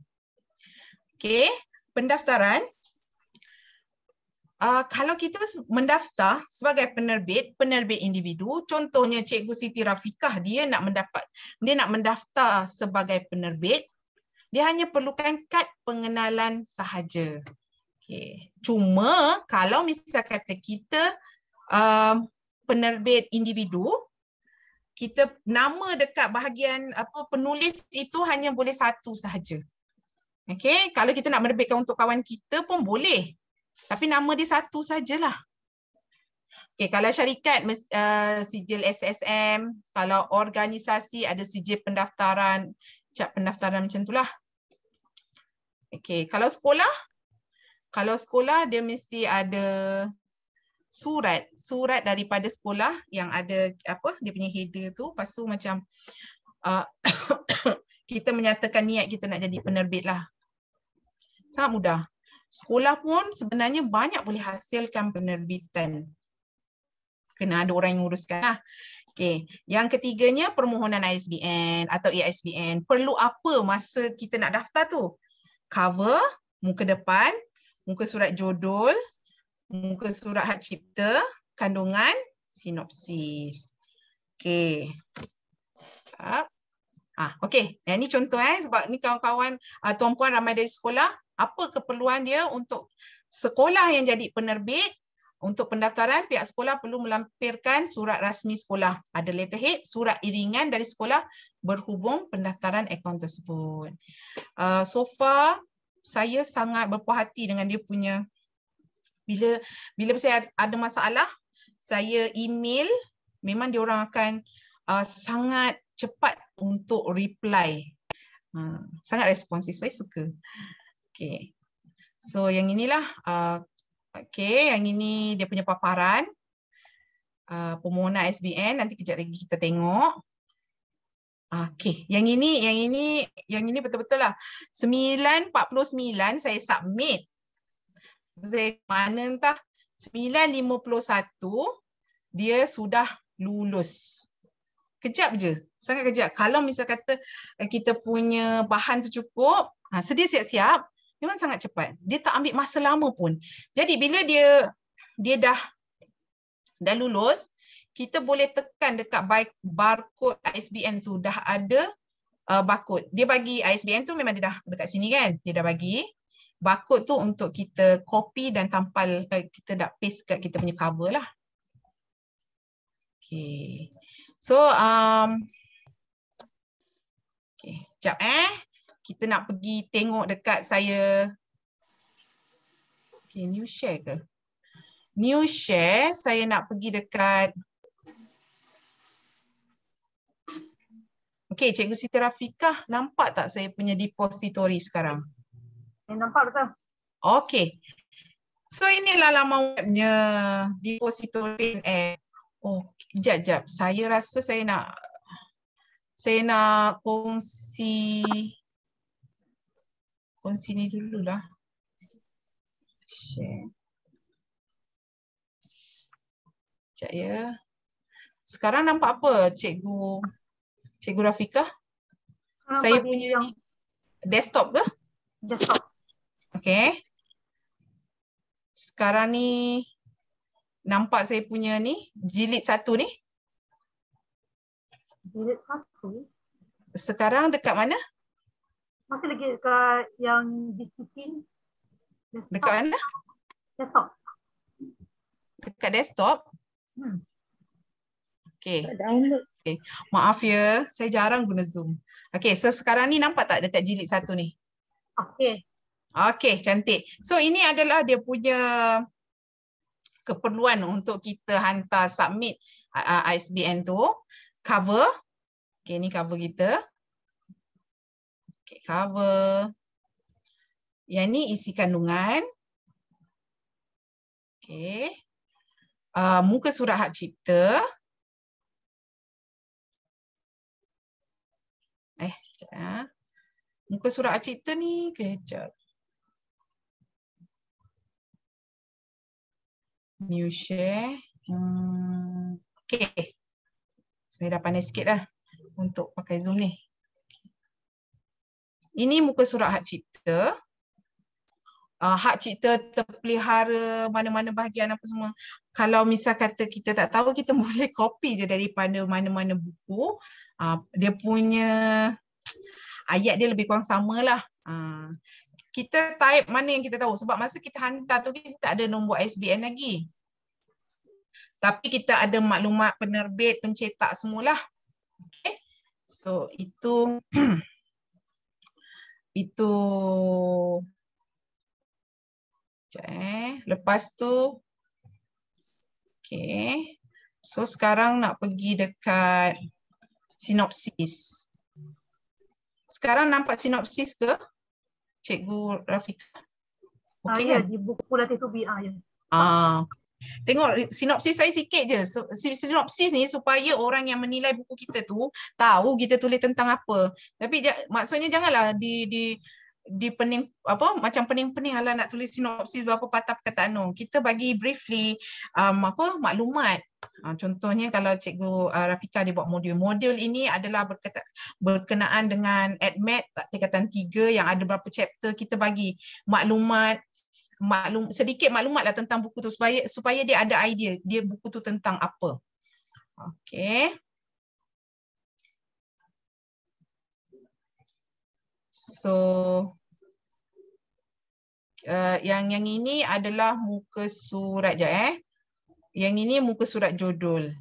Okay, pendaftaran. Kalau kita mendaftar sebagai penerbit individu, contohnya Cikgu Siti Rafiqah, dia nak mendaftar sebagai penerbit, dia hanya perlukan kad pengenalan sahaja. Okay. Cuma kalau misal kata kita penerbit individu, kita nama dekat bahagian penulis itu hanya boleh satu sahaja. Okay. Kalau kita nak menerbitkan untuk kawan kita pun boleh. Tapi nama dia satu sajalah. Okay, kalau syarikat sijil SSM, kalau organisasi ada sijil pendaftaran, cap pendaftaran macam itulah. Okay, kalau sekolah dia mesti ada surat daripada sekolah yang ada dia punya header tu, lepas tu macam kita menyatakan niat kita nak jadi penerbit lah. Sangat mudah. Sekolah pun sebenarnya banyak boleh hasilkan penerbitan. Kena ada orang yang uruskan lah. Okay. Yang ketiganya permohonan ISBN atau AISBN. Perlu apa masa kita nak daftar tu? Cover, muka depan, muka surat judul, muka surat hak cipta, kandungan, sinopsis. Okay. Okay. Yang ni contoh sebab ni kawan-kawan tuan-puan ramai dari sekolah. Apa keperluan dia untuk sekolah yang jadi penerbit? Untuk pendaftaran, pihak sekolah perlu melampirkan surat rasmi sekolah. Ada letterhead, surat iringan dari sekolah berhubung pendaftaran akaun tersebut. So far, saya sangat berpuas hati dengan dia punya. Bila saya ada masalah, saya email, memang dia orang akan sangat cepat untuk reply. Sangat responsif, saya suka. Okay. So yang inilah. Okay, yang ini dia punya paparan permohonan SBN, nanti kejap lagi kita tengok. Okay, yang ini betul-betul lah 9.49 saya submit. Saya mana entah 9.51 dia sudah lulus. Kejap je, sangat kejap. Kalau misal kata kita punya bahan tu cukup, sedia siap-siap, memang sangat cepat. Dia tak ambil masa lama pun. Jadi bila dia dah lulus, kita boleh tekan dekat barcode ISBN tu. Dah ada barcode. Dia bagi ISBN tu memang dia dah dekat sini kan. Dia dah bagi barcode tu untuk kita copy dan tampal, kita dah paste kat kita punya cover lah. Okay. So, okay. Sekejap kita nak pergi tengok dekat saya. Okay, new share ke? New share, saya nak pergi dekat. Okay, Cikgu Siti Rafiqah, nampak tak saya punya depository sekarang? Nampak betul. Okay. So, inilah laman webnya, depository app. Oh, sekejap. Saya rasa saya nak kongsi ni dululah. Share. Sekejap ya. Sekarang nampak apa Cikgu Rafiqah? Saya punya yang desktop ke? Desktop. Okay. Sekarang ni nampak saya punya ni jilid 1 ni. Jilid 1. Sekarang dekat mana? Masih lagi dekat yang diskusi. Dekat mana? Desktop. Dekat desktop? Okay. Okay. Maaf ya, saya jarang guna Zoom. Okay, so sekarang ni nampak tak dekat jilid 1 ni? Okay. Okay, cantik. So ini adalah dia punya keperluan untuk kita hantar submit ISBN tu. Cover. Okay, ni cover kita. Okay, cover. Yang ni isi kandungan. Okey. Muka surat hak cipta. Sekejap ya. Muka surat hak cipta ni kejap. New share. Okey. Saya dah pandai sikit dah untuk pakai Zoom ni. Ini muka surat hak cipta. Hak cipta terpelihara mana-mana bahagian apa semua. Kalau misal kata kita tak tahu, kita boleh copy je daripada mana-mana buku. Dia punya ayat dia lebih kurang samalah. Kita type mana yang kita tahu. Sebab masa kita hantar tu kita tak ada nombor ISBN lagi. Tapi kita ada maklumat penerbit, pencetak semualah. Okay. So itu lepas tu okay. So sekarang nak pergi dekat sinopsis. Sekarang nampak sinopsis ke Cikgu Rafika? Okay, Ya, kan? di buku Latih Tubi. Ya. Tengok sinopsis saya sikit je. Sinopsis ni supaya orang yang menilai buku kita tu tahu kita tulis tentang apa. Tapi maksudnya janganlah di pening apa macam pening-pening ala nak tulis sinopsis berapa patah perkataan. No. Kita bagi briefly maklumat. Contohnya kalau Cikgu Rafika dia buat modul ini adalah berkenaan dengan ADMAT tingkatan 3 yang ada berapa chapter, kita bagi sedikit maklumatlah tentang buku tu supaya dia ada idea dia buku tu tentang apa. Okey. So yang ini adalah muka surat Yang ini muka surat judul.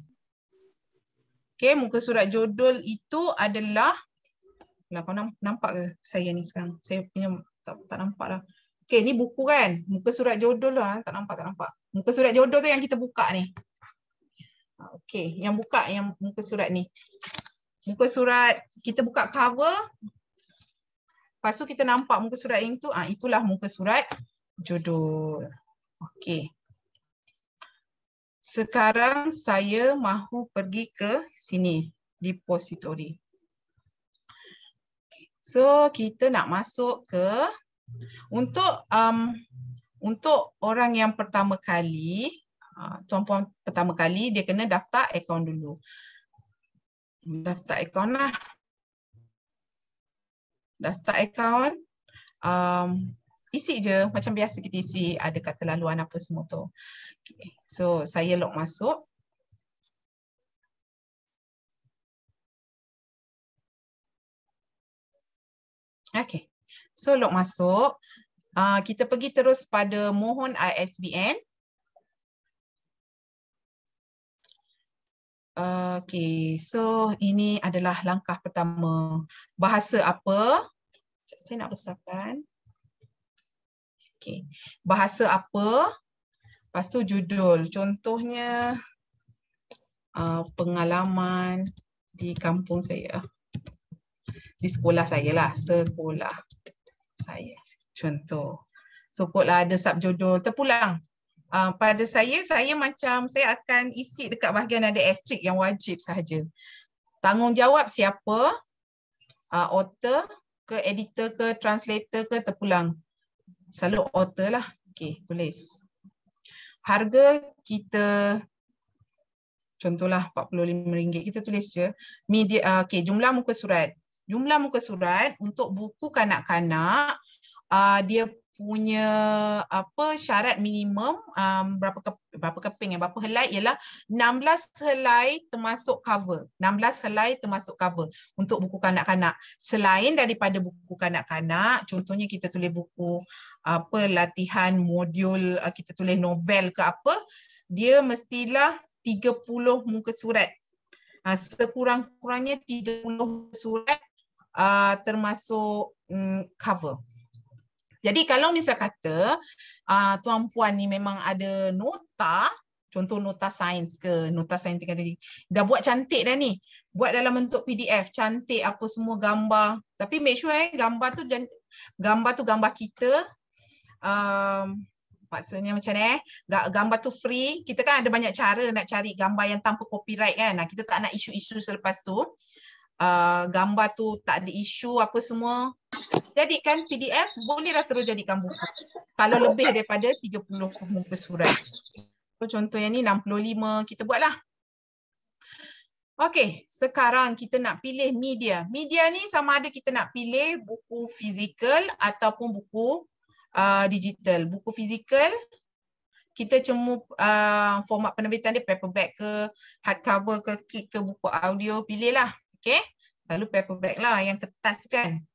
Okey, muka surat judul itu adalah kau nampak ke saya ni sekarang? Saya punya tak nampak lah. Okey, ni buku kan? Muka surat judul lah, tak nampak. Muka surat judul tu yang kita buka ni. Okey, yang buka yang muka surat ni. Muka surat kita buka cover. Lepas tu kita nampak muka surat yang tu, itulah muka surat judul. Okey. Sekarang saya mahu pergi ke sini, depository. So kita nak masuk ke untuk orang yang pertama kali, tuan-puan pertama kali dia kena daftar akaun dulu. Daftar akaun lah. Daftar akaun. Isi je macam biasa kita isi, ada kata laluan apa semua tu. Okay. So saya log masuk. Okay. So log masuk. Kita pergi terus pada mohon ISBN. Okay. So ini adalah langkah pertama. Bahasa apa? Saya nak besarkan. Okay. Bahasa apa? Lepas tu judul. Contohnya pengalaman di kampung saya. Di sekolah saya lah. Sekolah saya. Contoh. So lah ada subjudul. Terpulang. Pada saya macam saya akan isi dekat bahagian ada asterisk yang wajib sahaja. Tanggungjawab siapa? Author ke, editor ke, translator ke, terpulang. Selalu author lah. Okey, tulis. Harga kita, contohlah RM45. Kita tulis je. Media, okey, jumlah muka surat. Jumlah muka surat untuk buku kanak-kanak, dia punya syarat minimum berapa keping berapa helai ialah 16 helai termasuk cover. 16 helai termasuk cover untuk buku kanak-kanak. Selain daripada buku kanak-kanak, contohnya kita tulis buku latihan modul, kita tulis novel ke apa, dia mestilah 30 muka surat. Sekurang-kurangnya 30 surat termasuk cover. Jadi kalau misal kata tuan-puan ni memang ada nota, contoh nota sains ke, nota sains tadi, dah buat cantik dah ni. Buat dalam bentuk PDF, cantik apa semua gambar. Tapi make sure gambar tu gambar kita Maksudnya macam ni, gambar tu free. Kita kan ada banyak cara nak cari gambar yang tanpa copyright kan. Kita tak nak isu-isu selepas tu. Gambar tu tak ada isu apa semua. Jadikan PDF, bolehlah terus jadikan buku. Kalau lebih daripada 30 muka surat. So, contoh yang ni 65 kita buatlah. Okey, sekarang kita nak pilih media. Media ni sama ada kita nak pilih buku fizikal ataupun buku digital. Buku fizikal, kita cuma format penerbitan dia paperback ke, hardcover ke, kit ke, buku audio, pilihlah. Okey, lalu paperback lah yang kertas kan.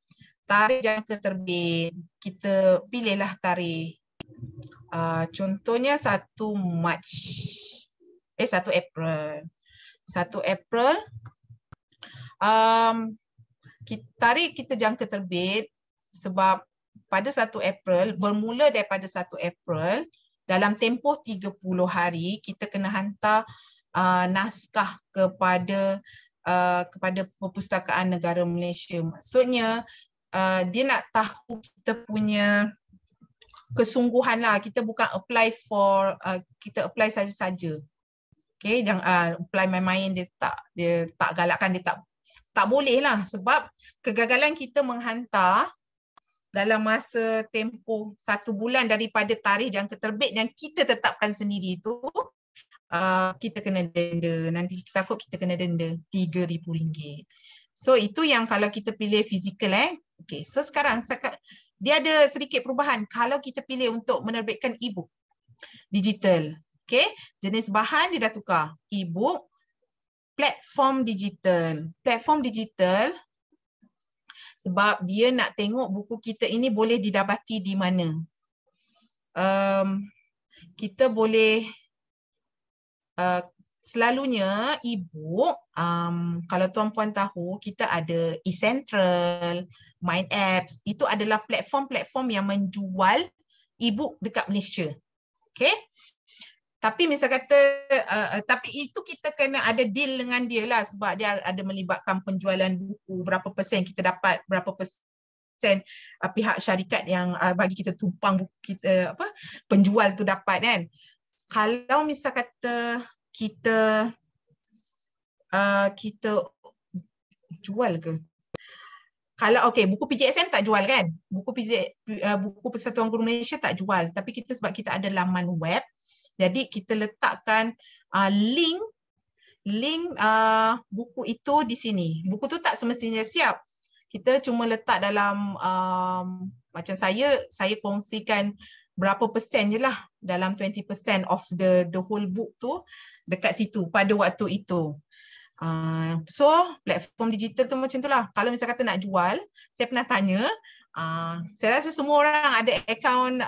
Tarikh jangka terbit, kita pilihlah tarikh. Contohnya 1 April. 1 April, tarikh kita jangka terbit sebab pada 1 April, bermula daripada 1 April, dalam tempoh 30 hari, kita kena hantar naskah kepada Perpustakaan Negara Malaysia. Maksudnya, dia nak tahu kita punya kesungguhan lah. Kita bukan apply kita apply saja-saja. Okay, jangan apply main-main, dia tak galakkan, dia tak boleh lah sebab kegagalan kita menghantar dalam masa tempoh 1 bulan daripada tarikh jangka terbit yang kita tetapkan sendiri tu, kita kena denda. Nanti takut kita kena denda RM3,000. So itu yang kalau kita pilih fizikal. Okay, so sekarang dia ada sedikit perubahan kalau kita pilih untuk menerbitkan e-book digital. Okay, jenis bahan dia dah tukar. E-book, platform digital. Platform digital sebab dia nak tengok buku kita ini boleh didapati di mana. Kita boleh, selalunya e-book, kalau tuan-puan tahu, kita ada eCentral, Mind Apps. Itu adalah platform-platform yang menjual e-book dekat Malaysia. Okay. Tapi misal kata, tapi itu kita kena ada deal dengan dia lah sebab dia ada melibatkan penjualan buku, berapa persen kita dapat, berapa persen pihak syarikat yang bagi kita tumpang buku kita, penjual tu dapat kan. Kalau misal kata kita jual ke? Kalau buku PJSM tak jual kan? Buku Persatuan Guru Malaysia tak jual, tapi kita sebab kita ada laman web, jadi kita letakkan link buku itu di sini. Buku tu tak semestinya siap. Kita cuma letak dalam macam saya kongsikan berapa persen je lah dalam 20% of the whole book tu dekat situ pada waktu itu. So platform digital tu macam tu lah. Kalau misal kata nak jual, saya pernah tanya, saya rasa semua orang ada akaun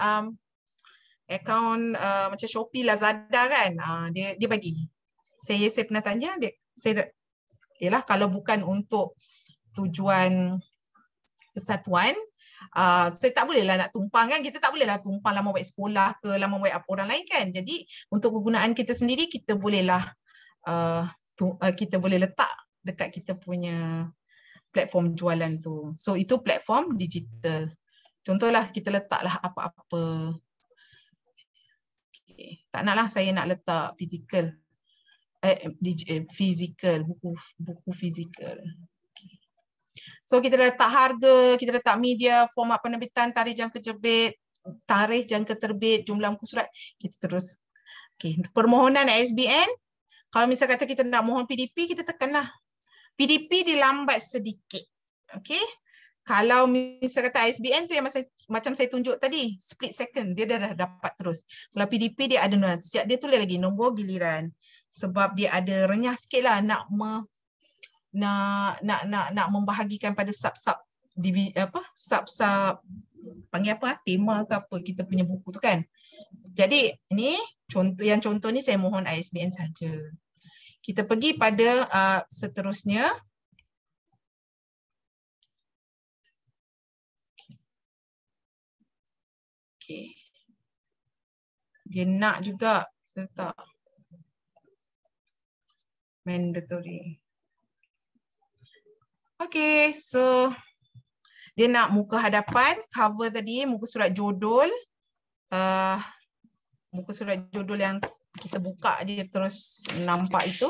macam Shopee, Lazada kan, dia bagi. Saya pernah tanya dia, yalah kalau bukan untuk tujuan persatuan, saya tak bolehlah nak tumpang kan, kita tak bolehlah tumpang laman web sekolah ke laman web apa orang lain kan. Jadi untuk kegunaan kita sendiri, kita bolehlah kita boleh letak dekat kita punya platform jualan tu. So itu platform digital. Contohlah kita letaklah apa-apa. Tak naklah saya nak letak fizikal, buku fizikal. So kita letak harga, kita letak media, format penerbitan, tarikh jangka terbit, jumlah muka surat. Kita terus. Permohonan ISBN, kalau misal kata kita nak mohon PDP, kita tekanlah. PDP dilambat sedikit. Okey. Kalau misal kata ISBN tu yang macam saya tunjuk tadi, split second, dia dah dapat terus. Kalau PDP dia ada siap, dia tulis lagi nombor giliran. Sebab dia ada renyah sikit lah nak membahagikan pada sub-sub panggil apa, tema ke apa kita punya buku tu kan. Jadi ini contoh ni saya mohon ISBN saja. Kita pergi pada seterusnya. Dia nak juga letak mandatory. Okay, so dia nak muka hadapan, cover tadi, muka surat judul, muka surat judul yang kita buka je terus nampak itu.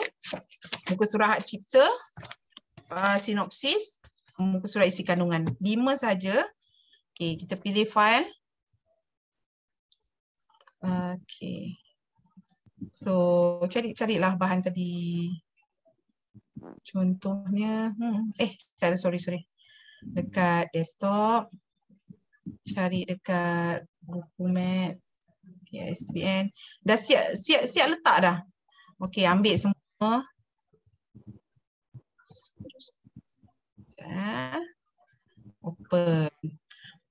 Muka surat hak cipta, sinopsis, muka surat isi kandungan. 5 saja. Okey, kita pilih file. Okey. So, carilah bahan tadi. Contohnya, tak ada, sorry. Dekat desktop. Cari dekat buku mat. Okay, ISBN. Dah siap letak dah. Okey, ambil semua. Open.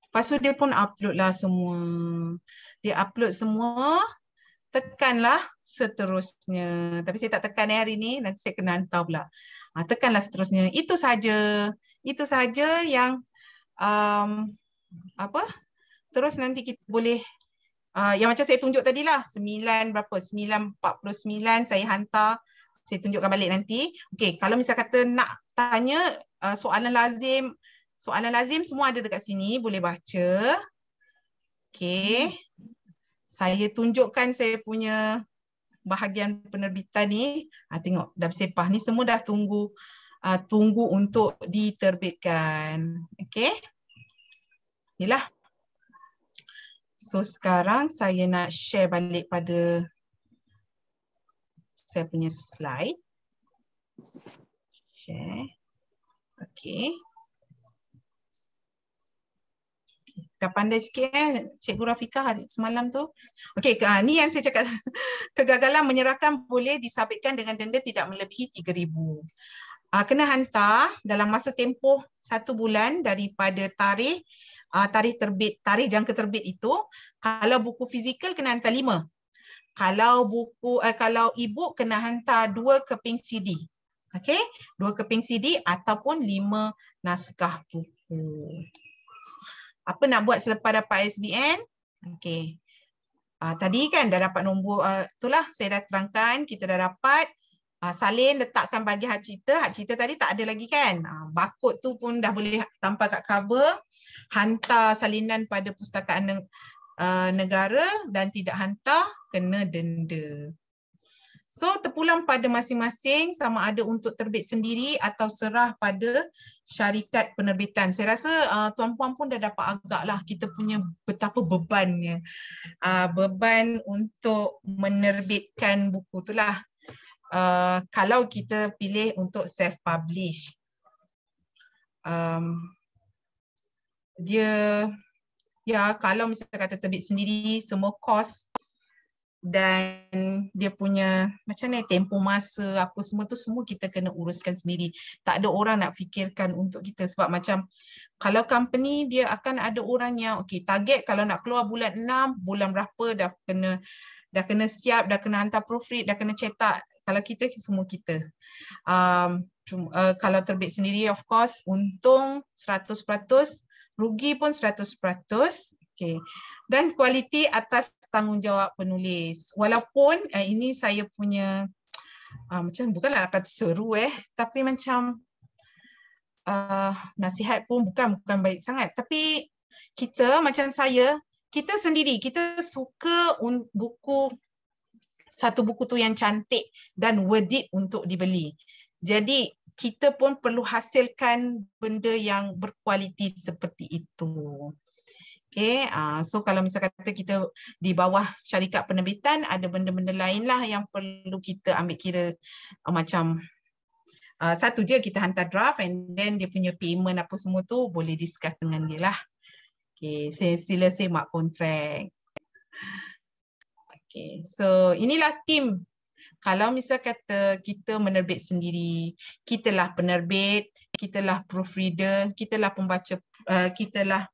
Lepas tu dia pun upload lah semua. Dia upload semua. Tekanlah seterusnya. Tapi saya tak tekan hari ni. Nanti saya kena hantar pula. Tekanlah seterusnya. Itu saja. Itu saja yang terus nanti kita boleh yang macam saya tunjuk tadi lah, 9:49 saya hantar, saya tunjukkan balik nanti. Okey, kalau misal kata nak tanya soalan lazim semua ada dekat sini, boleh baca. Okey, saya tunjukkan saya punya bahagian penerbitan ni. Tengok dah bersepah ni, semua dah tunggu untuk diterbitkan. Okey, inilah. So sekarang saya nak share balik pada saya punya slide. Share. Okey. Dah pandai sikit Cikgu Rafiqah hari semalam tu. Okey, ni yang saya cakap. Kegagalan menyerahkan boleh disabitkan dengan denda tidak melebihi 3,000. Kena hantar dalam masa tempoh 1 bulan daripada tarikh jangka terbit itu. Kalau buku fizikal kena hantar 5. Kalau e-book kena hantar 2 keping CD. Okey, 2 keping CD ataupun 5 naskah buku. Apa nak buat selepas dapat ISBN? Okey. Tadi kan dah dapat nombor, itulah saya dah terangkan, kita dah dapat. Salin letakkan bagi hak cipta tadi tak ada lagi kan. Barcode tu pun dah boleh tampak kat cover. Hantar salinan pada Pustakaan Negara dan tidak hantar kena denda. So terpulang pada masing-masing sama ada untuk terbit sendiri atau serah pada syarikat penerbitan. Saya rasa tuan-puan pun dah dapat agak lah kita punya betapa bebannya. Beban untuk menerbitkan buku tu lah. Kalau kita pilih untuk self-publish, kalau misalnya kata terbit sendiri, semua kos dan dia punya macam ni tempoh masa apa semua tu semua kita kena uruskan sendiri. Tak ada orang nak fikirkan untuk kita, sebab macam kalau company dia akan ada orang yang target kalau nak keluar bulan 6, bulan berapa dah kena siap, dah kena hantar proofread, dah kena cetak. Kalau kita semua kita. Kalau terbit sendiri of course untung 100%, rugi pun 100%. Okay. Dan kualiti atas tanggungjawab penulis. Walaupun ini saya punya macam bukanlah akan seru tapi macam nasihat pun bukan baik sangat, tapi kita macam kita sendiri kita suka satu buku tu yang cantik dan worth it untuk dibeli. Jadi kita pun perlu hasilkan benda yang berkualiti seperti itu. Okay, so kalau misalnya kata kita di bawah syarikat penerbitan, ada benda-benda lain lah yang perlu kita ambil kira. Macam satu je kita hantar draft and then dia punya payment apa semua tu boleh discuss dengan dia lah. Okay, sila semak kontrak. Okay, so inilah tim. Kalau misal kata kita menerbit sendiri, kitalah penerbit, kitalah proofreader, kitalah pembaca, kitalah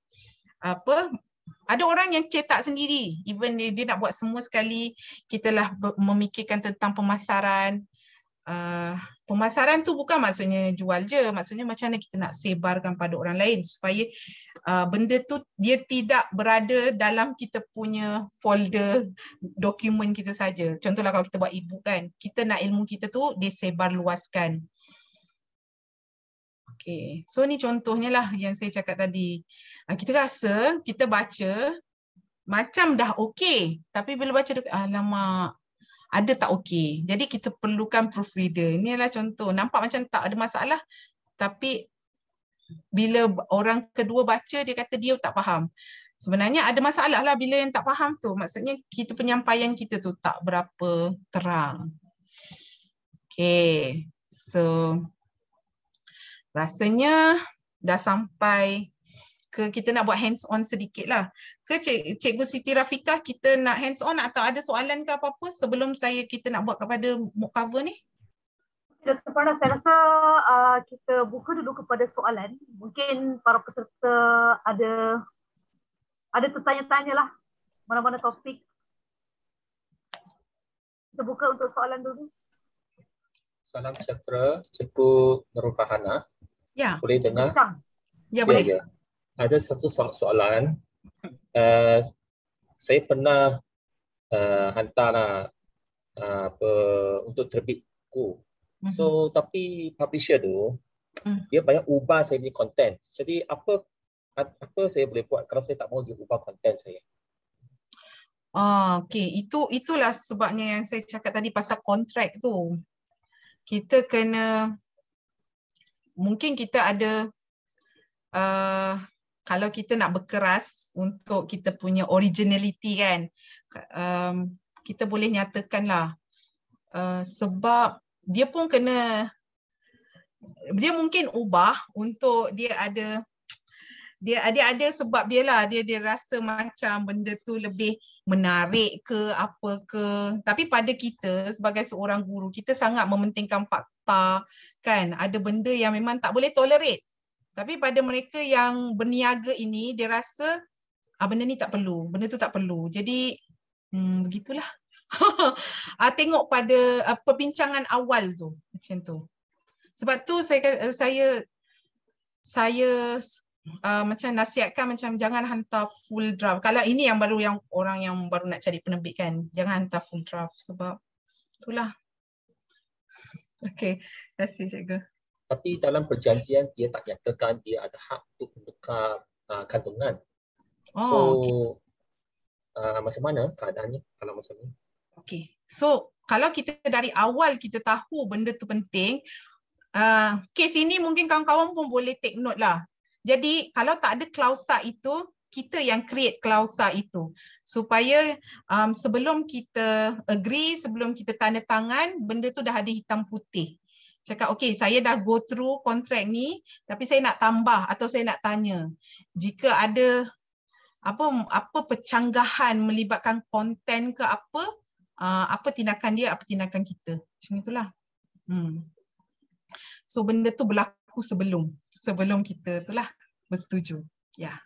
ada orang yang cetak sendiri, even dia nak buat semua sekali, kitalah memikirkan tentang pemasaran. Pemasaran tu bukan maksudnya jual je, maksudnya macam mana kita nak sebarkan pada orang lain supaya benda tu dia tidak berada dalam kita punya folder dokumen kita saja. Contohlah kalau kita buat e-book kan, kita nak ilmu kita tu disebar luaskan. Okay, so ni contohnya lah yang saya cakap tadi. Kita rasa, kita baca, macam dah okey, tapi bila baca alamak, ada tak okey. Jadi kita perlukan proofreader. Inilah contoh. Nampak macam tak ada masalah, tapi bila orang kedua baca dia kata dia tak faham. Sebenarnya ada masalah lah bila yang tak faham tu. Maksudnya kita penyampaian kita tu tak berapa terang. Okay. So rasanya dah sampai ke kita nak buat hands on sedikit lah. Ke Cikgu Siti Rafiqah kita nak hands on atau ada soalan ke apa-apa sebelum kita nak buat kepada mock cover ni? Dr. Prana, saya rasa kita buka dulu kepada soalan. Mungkin para peserta ada tertanya-tanya lah mana-mana topik. Kita buka untuk soalan dulu. Salam sejahtera, Cikgu Nurul Farhana. Ya. Boleh dengar? Ya, boleh. Ya. Ada satu soalan. Saya pernah hantar untuk terbit buku. So tapi publisher tu dia banyak ubah saya punya content. Jadi apa saya boleh buat kalau saya tak mahu dia ubah content saya? Okey, itulah sebabnya yang saya cakap tadi pasal kontrak tu. Kita kena, mungkin kita ada kalau kita nak berkeras untuk kita punya originality kan, kita boleh nyatakanlah sebab dia pun kena, dia mungkin ubah untuk dia ada sebab dia lah, dia rasa macam benda tu lebih menarik ke apa ke. Tapi pada kita sebagai seorang guru, kita sangat mementingkan fakta kan. Ada benda yang memang tak boleh tolerate. Tapi pada mereka yang berniaga ini, dia rasa benda ni tak perlu, benda tu tak perlu. Jadi begitulah. Tengok pada perbincangan awal tu, macam tu. Sebab tu saya macam nasihatkan macam jangan hantar full draft. Kalau ini yang orang yang baru nak cari penerbit kan, jangan hantar full draft sebab itulah. Okey, terima kasih cikgu. Tapi dalam perjanjian dia tak nyatakan dia ada hak untuk menukar kandungan. So macam mana keadaannya kalau macam ni? Okey. So kalau kita dari awal kita tahu benda tu penting, kes ini mungkin kawan-kawan pun boleh take note lah. Jadi kalau tak ada klausa itu, kita yang create klausa itu supaya sebelum kita agree, sebelum kita tanda tangan, benda tu dah ada hitam putih. Cakap okey, saya dah go through kontrak ni, tapi saya nak tambah atau saya nak tanya jika ada apa pencanggahan melibatkan konten ke apa tindakan dia, apa tindakan kita. Macam itulah. So benda tu berlaku sebelum kita itulah bersetuju. Ya.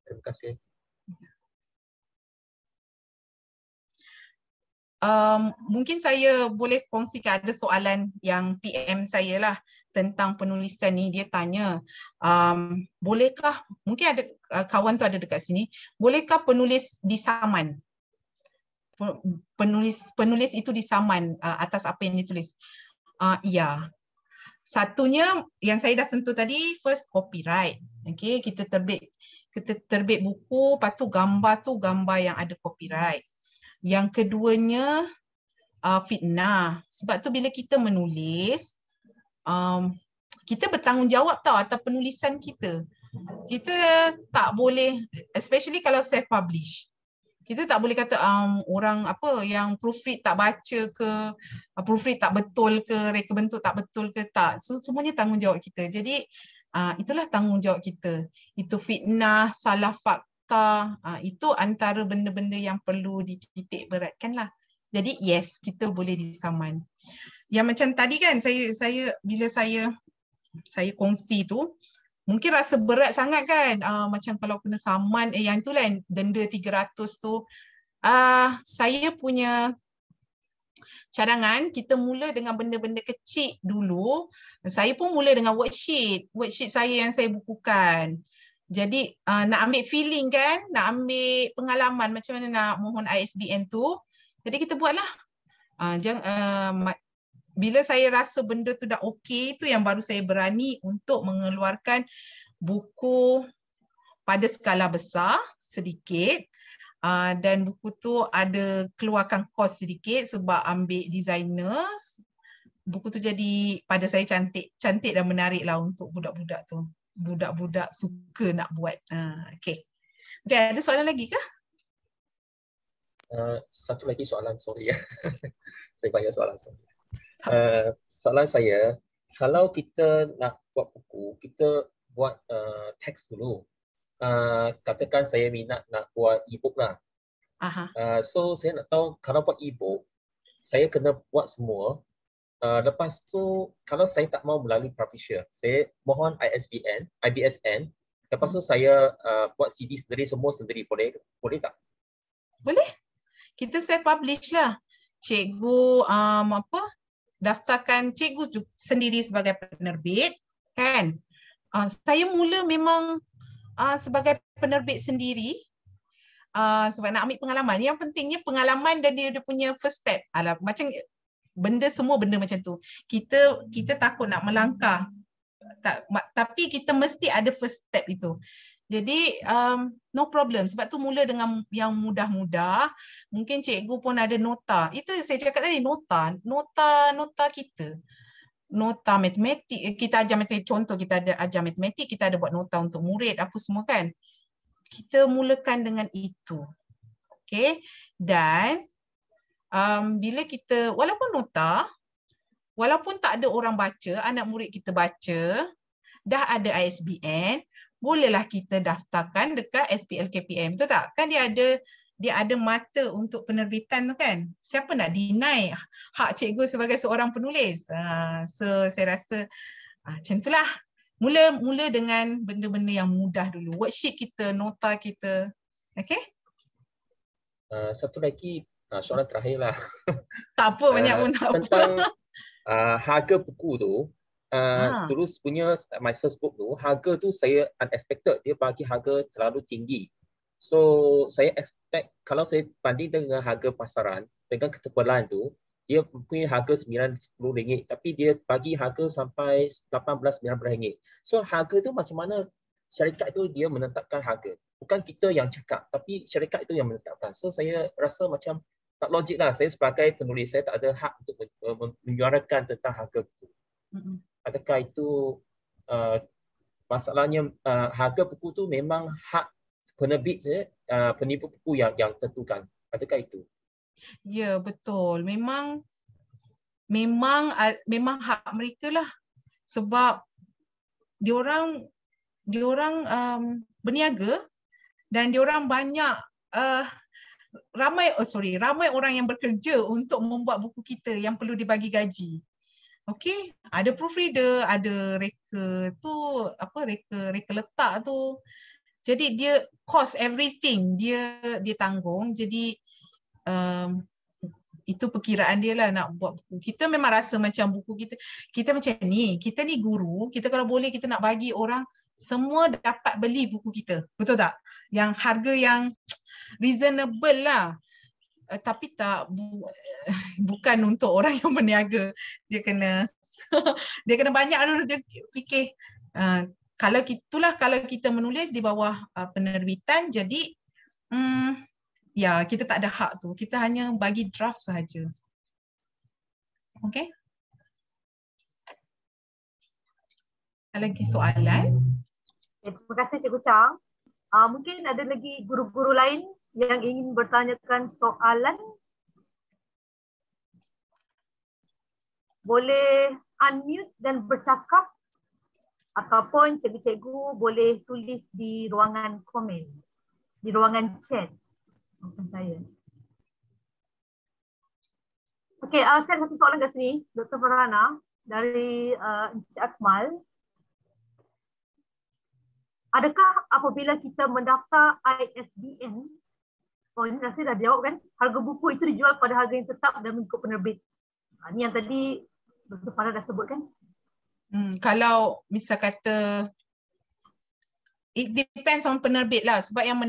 Terima kasih. Mungkin saya boleh kongsikan ada soalan yang PM saya lah tentang penulisan ni. Dia tanya, bolehkah, mungkin ada kawan tu ada dekat sini, bolehkah penulis disaman? Penulis itu disaman atas apa yang ditulis? Ya. Satunya yang saya dah sentuh tadi, first copyright. Okay, kita terbit buku, lepas tu gambar yang ada copyright. Yang keduanya fitnah. Sebab tu bila kita menulis, kita bertanggungjawab tau atas penulisan kita. Kita tak boleh, especially kalau self-publish. Kita tak boleh kata orang yang proofread tak baca ke, proofread tak betul ke, reka bentuk tak betul ke, tak. So semuanya tanggungjawab kita. Jadi itulah tanggungjawab kita. Itu fitnah, salah fakta, itu antara benda-benda yang perlu dititik beratkan lah. Jadi yes, kita boleh disaman. Yang macam tadi kan, bila saya kongsi tu, mungkin rasa berat sangat kan, macam kalau kena saman, yang itulah denda 300 tu. Saya punya cadangan, kita mula dengan benda-benda kecil dulu. Saya pun mula dengan worksheet saya yang saya bukukan. Jadi nak ambil feeling kan, nak ambil pengalaman macam mana nak mohon ISBN tu. Jadi kita buatlah. Bila saya rasa benda tu dah okey, tu yang baru saya berani untuk mengeluarkan buku pada skala besar sedikit. Dan buku tu ada keluarkan kos sedikit sebab ambil designers. Buku tu jadi pada saya cantik dan menarik lah untuk budak-budak tu. Budak-budak suka nak buat. Okay, ada soalan lagi ke? Satu lagi soalan, sorry ya. Saya banyak soalan. Soalan saya, kalau kita nak buat buku, kita buat teks dulu. Katakan saya minat nak buat e-book lah. So saya nak tahu kalau buat e-book, saya kena buat semua. Lepas tu kalau saya tak mau melalui publisher, saya mohon IBSN. Lepas tu saya buat CD sendiri, semua sendiri. Boleh tak? Boleh. Kita self publish lah. Cikgu daftarkan cikgu sendiri sebagai penerbit, kan? Saya mula memang sebagai penerbit sendiri. Sebab nak ambil pengalaman. Yang pentingnya pengalaman dan dia punya first step. Macam semua benda macam tu. Kita takut nak melangkah. Tapi kita mesti ada first step itu. Jadi no problem. Sebab tu mula dengan yang mudah-mudah. Mungkin cikgu pun ada nota. Itu saya cakap tadi, nota kita. Nota matematik. Kita ajar matematik. Contoh kita ada ajar matematik, kita ada buat nota untuk murid apa semua kan. Kita mulakan dengan itu. Okay. Dan bila kita, walaupun tak ada orang baca, anak murid kita baca, dah ada ISBN, bolehlah kita daftarkan dekat SPLKPM. Betul tak? Kan dia ada mata untuk penerbitan tu kan. Siapa nak deny hak cikgu sebagai seorang penulis? So saya rasa macam itulah. Mula dengan benda-benda yang mudah dulu. Worksheet kita, nota kita. Okay? Satu lagi soalan terakhir lah. Tak apa, banyak pun tak apa. Tentang harga buku tu, terus punya my first book tu, harga tu saya unexpected. Dia bagi harga terlalu tinggi. So saya expect kalau saya banding dengan harga pasaran, dengan ketebalan tu, dia punya harga RM9-10, tapi dia bagi harga sampai RM18-19. So harga tu macam mana syarikat tu dia menetapkan harga? Bukan kita yang cakap, tapi syarikat itu yang menetapkan. So saya rasa macam tak logik lah. Saya sebagai penulis, saya tak ada hak untuk menyuarakan tentang harga buku. Adakah itu masalahnya harga buku tu memang hak penerbit saja, penipu buku yang tentukan? Adakah itu? Ya, betul. Memang hak mereka lah. Sebab diorang berniaga dan diorang banyak ramai orang yang bekerja untuk membuat buku kita yang perlu dibagi gaji. Okey, ada proofreader, ada reka letak tu. Jadi dia cost everything dia tanggung. Jadi itu perkiraan dia lah nak buat buku. Kita memang rasa macam buku kita macam ni. Kita ni guru, kita kalau boleh kita nak bagi orang semua dapat beli buku kita. Betul tak? Yang harga yang reasonable lah. Tapi bukan untuk orang yang berniaga. Dia kena banyak dulu dia fikir. Kalau kita menulis di bawah penerbitan, jadi ya kita tak ada hak tu. Kita hanya bagi draft sahaja. Okey. Ada lagi soalan? Terima kasih Cikgu Chang. Mungkin ada lagi guru-guru lain yang ingin bertanyakan soalan. Boleh unmute dan bercakap ataupun cikgu-cikgu boleh tulis di ruangan komen, di ruangan chat. Saya. Okey, saya ada satu soalan kat sini, Dr. Farhana dari Encik Akmal. Adakah apabila kita mendaftar ISBN, ini saya dah jawab kan, harga buku itu dijual pada harga yang tetap dan mengikut penerbit. Ini yang tadi Dr. Farhana dah sebut kan? Kalau misal kata it depends on penerbit lah, sebab yang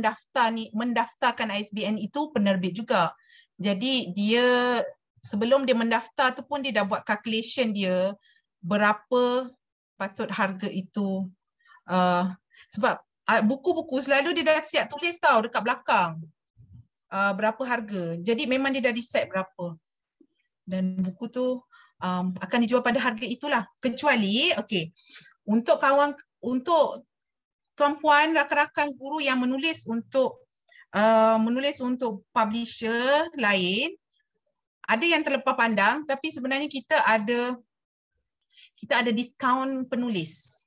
mendaftarkan ISBN itu penerbit juga. Jadi dia sebelum dia mendaftar tu pun dia dah buat calculation dia berapa patut harga itu. Sebab buku-buku selalu dia dah siap tulis tau dekat belakang. berapa harga. Jadi memang dia dah decide berapa. Dan buku tu akan dijual pada harga itulah. Kecuali untuk tuan-puan, rakan-rakan guru yang menulis untuk publisher lain, ada yang terlepas pandang, tapi sebenarnya kita ada diskaun penulis.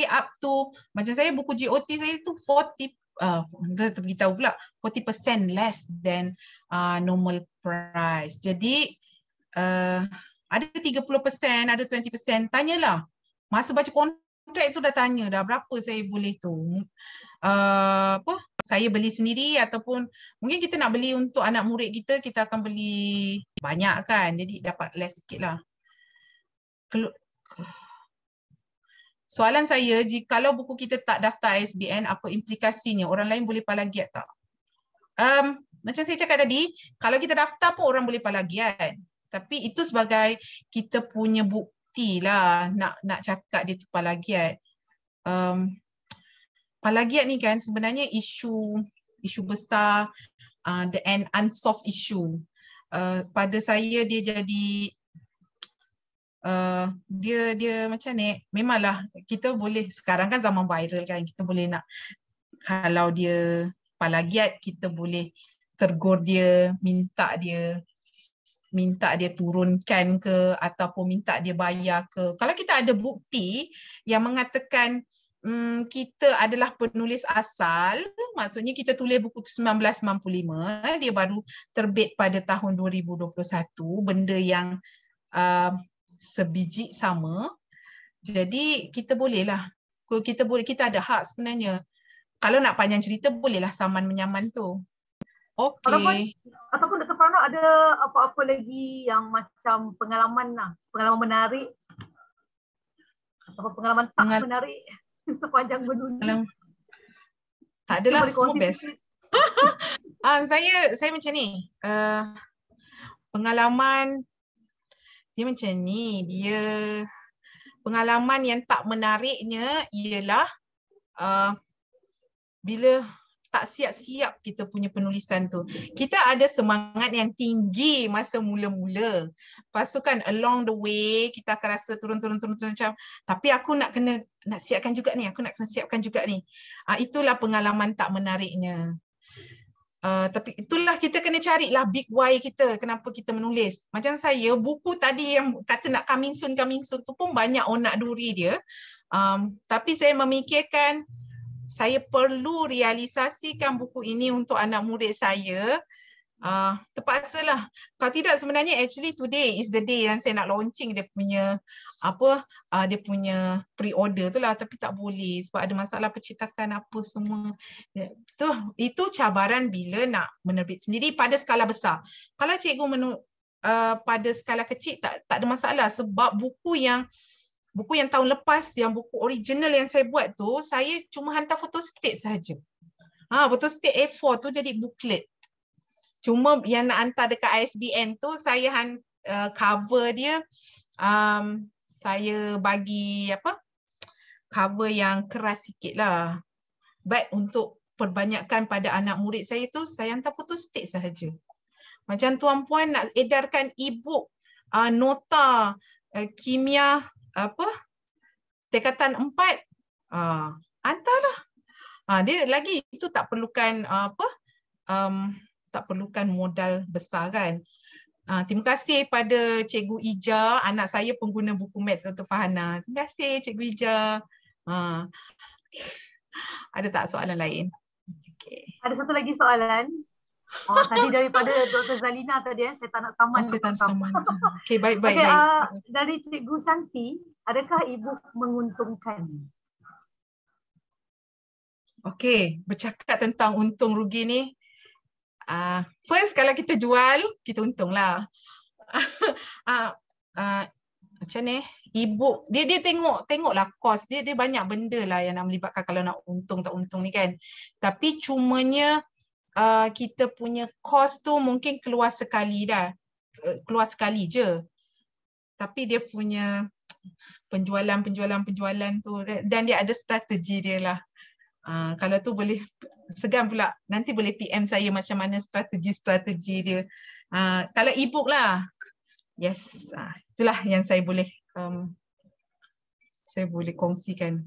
Up to, macam saya buku GOT saya tu 40% less than normal price. Jadi ada 30%, ada 20%. Tanyalah. Masa baca kontrak itu dah tanya dah berapa saya boleh tu. Saya beli sendiri ataupun mungkin kita nak beli untuk anak murid kita, kita akan beli banyak kan. Jadi dapat less sikit lah. Soalan saya, kalau buku kita tak daftar ISBN, apa implikasinya? Orang lain boleh plagiat tak? Macam saya cakap tadi, kalau kita daftar pun orang boleh plagiat. Tapi itu sebagai kita punya bukti lah nak cakap dia tu plagiat. Plagiat ni kan sebenarnya isu besar, and unsolved issue. Pada saya dia jadi dia macam ni, memanglah kita boleh, sekarang kan zaman viral kan, kita boleh nak, kalau dia plagiat kita boleh tegur dia, minta dia turunkan ke ataupun minta dia bayar ke. Kalau kita ada bukti yang mengatakan kita adalah penulis asal, maksudnya kita tulis buku tu 1995, dia baru terbit pada tahun 2021, benda yang sebiji sama. Jadi kita bolehlah, kita ada hak sebenarnya. Kalau nak panjang cerita bolehlah saman menyaman tu. Okey. Ataupun Dr. Prano ada apa-apa lagi yang macam pengalaman menarik atau pengalaman tak menarik sepanjang menulis? Tak adalah, semua best. Saya macam ni. Pengalaman dia macam ni. Pengalaman yang tak menariknya ialah bila tak siap-siap kita punya penulisan tu. Kita ada semangat yang tinggi masa mula-mula. Lepas tu kan along the way kita akan rasa turun macam, tapi aku nak siapkan juga ni, aku nak kena siapkan juga ni. Itulah pengalaman tak menariknya. Tapi itulah kita kena carilah big why kita, kenapa kita menulis. Macam saya, buku tadi yang kata nak coming soon tu pun banyak orang nak duri dia. Tapi saya memikirkan saya perlu realisasikan buku ini untuk anak murid saya. Terpaksalah. Kalau tidak, sebenarnya actually today is the day yang saya nak launching dia punya dia punya pre-order tu lah, tapi tak boleh sebab ada masalah percetakan apa semua. Itu cabaran bila nak menerbit sendiri pada skala besar. Kalau cikgu pada skala kecil tak ada masalah, sebab buku yang tahun lepas, yang buku original yang saya buat tu, saya cuma hantar photostat sahaja. Photostat A4 tu jadi booklet. Cuma yang nak hantar dekat ISBN tu, saya cover dia, saya bagi cover yang keras sikit lah. But untuk perbanyakkan pada anak murid saya tu, saya hantar photostat sahaja. Macam tuan-puan nak edarkan e-book, nota, kimia, tingkatan 4, hantarlah. Dia lagi itu tak perlukan tak perlukan modal besar kan. Terima kasih pada Cikgu Ija, anak saya pengguna buku Maths Dr. Farhana. Terima kasih Cikgu Ija. Ada tak soalan lain? Okay. Ada satu lagi soalan. Tadi daripada Dr. Zalina tadi, saya tak nak saman. Saya tak nak saman. Okey, baik. Dari Cikgu Shanti, adakah e-book menguntungkan? Okey, bercakap tentang untung rugi ni. First, kalau kita jual, kita untunglah. Macam ni, e-book, dia tengoklah kos dia banyak benda lah yang nak melibatkan kalau nak untung tak untung ni kan. Tapi cumanya kita punya kos tu mungkin keluar sekali je. Tapi dia punya penjualan tu, dan dia ada strategi dia lah. Kalau tu boleh segan pula. Nanti boleh PM saya macam mana strategi-strategi dia. Kalau e-book lah. Yes, itulah yang saya boleh kongsikan.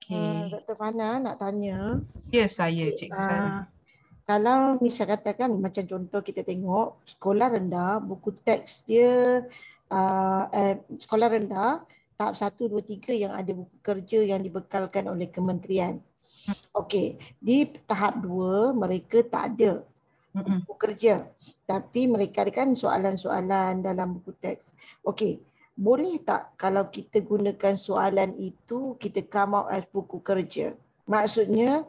Okay. Dr. Fana nak tanya. Ya, saya Cikgu Sari. Kalau misalnya katakan macam contoh kita tengok sekolah rendah, buku teks dia sekolah rendah tahap 1, 2, 3 yang ada buku kerja yang dibekalkan oleh kementerian. Okey, di tahap 2 mereka tak ada buku kerja, tapi mereka ada kan soalan-soalan dalam buku teks. Okey, boleh tak kalau kita gunakan soalan itu kita come out as buku kerja? Maksudnya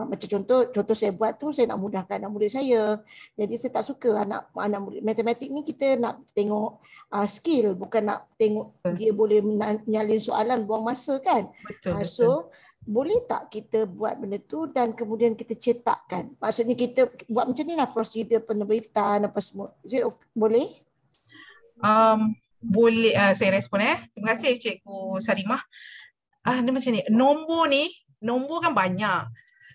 macam contoh saya buat tu, saya nak mudahkan anak murid saya. Jadi saya tak suka anak murid matematik ni kita nak tengok skill, bukan nak tengok dia boleh menyalin soalan, buang masa kan. Betul. So boleh tak kita buat benda tu dan kemudian kita cetakkan? Maksudnya kita buat macam ni lah prosedur penerbitan apa semua. Boleh? Boleh, saya respon. Terima kasih Cikgu Sarimah. Dia macam ni, nombor kan banyak.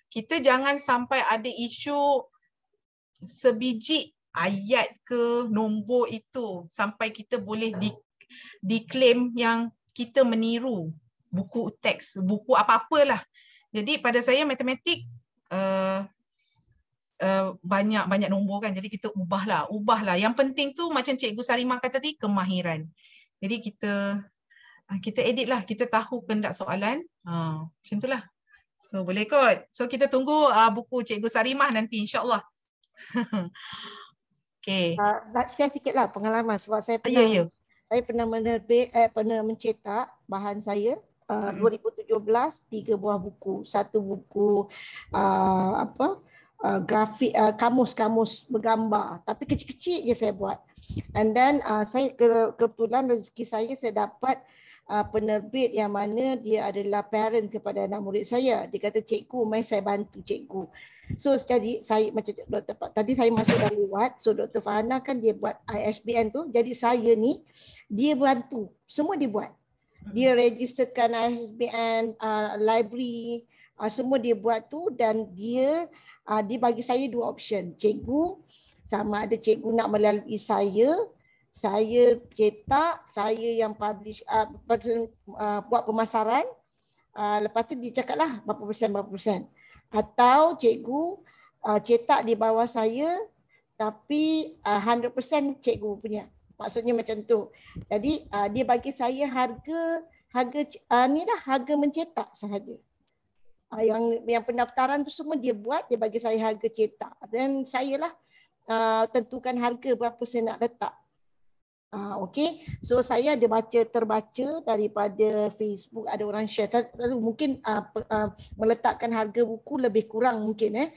Kita jangan sampai ada isu sebiji ayat ke nombor itu sampai kita boleh diklaim yang kita meniru buku teks, buku apa-apalah. Jadi pada saya matematik banyak nombor kan. Jadi kita ubahlah. Yang penting tu macam Cikgu Sarimah kata tadi, kemahiran. Jadi kita edit lah, kita tahu kehendak soalan. Macam itulah. So boleh kot. So kita tunggu buku Cikgu Sarimah nanti insya-Allah. Okey. Nak share sikitlah pengalaman sebab saya pernah menerbit pernah mencetak bahan saya 2017 3 buah buku. Satu buku grafik kamus-kamus bergambar tapi kecil-kecil je saya buat. And then saya kebetulan rezeki saya dapat penerbit yang mana dia adalah parent kepada anak murid saya. Dia kata, cikgu, mai saya bantu cikgu. So jadi saya macam tadi saya masuk dari Watt. So Dr. Fahana kan dia buat ISBN tu. Jadi saya ni dia bantu. Semua dia buat. Dia registerkan ISBN, library, semua dia buat tu dan dia bagi saya 2 option. Cikgu sama ada cikgu nak melalui saya cetak, saya yang publish, buat pemasaran, lepas tu dia cakap lah berapa persen. Atau cikgu cetak di bawah saya tapi 100% cikgu punya. Maksudnya macam tu. Jadi dia bagi saya harga mencetak sahaja. Yang pendaftaran tu semua dia buat, dia bagi saya harga cetak. Dan saya lah tentukan harga berapa saya nak letak. Okey, so saya ada terbaca daripada Facebook, ada orang share. Lalu mungkin meletakkan harga buku lebih kurang mungkin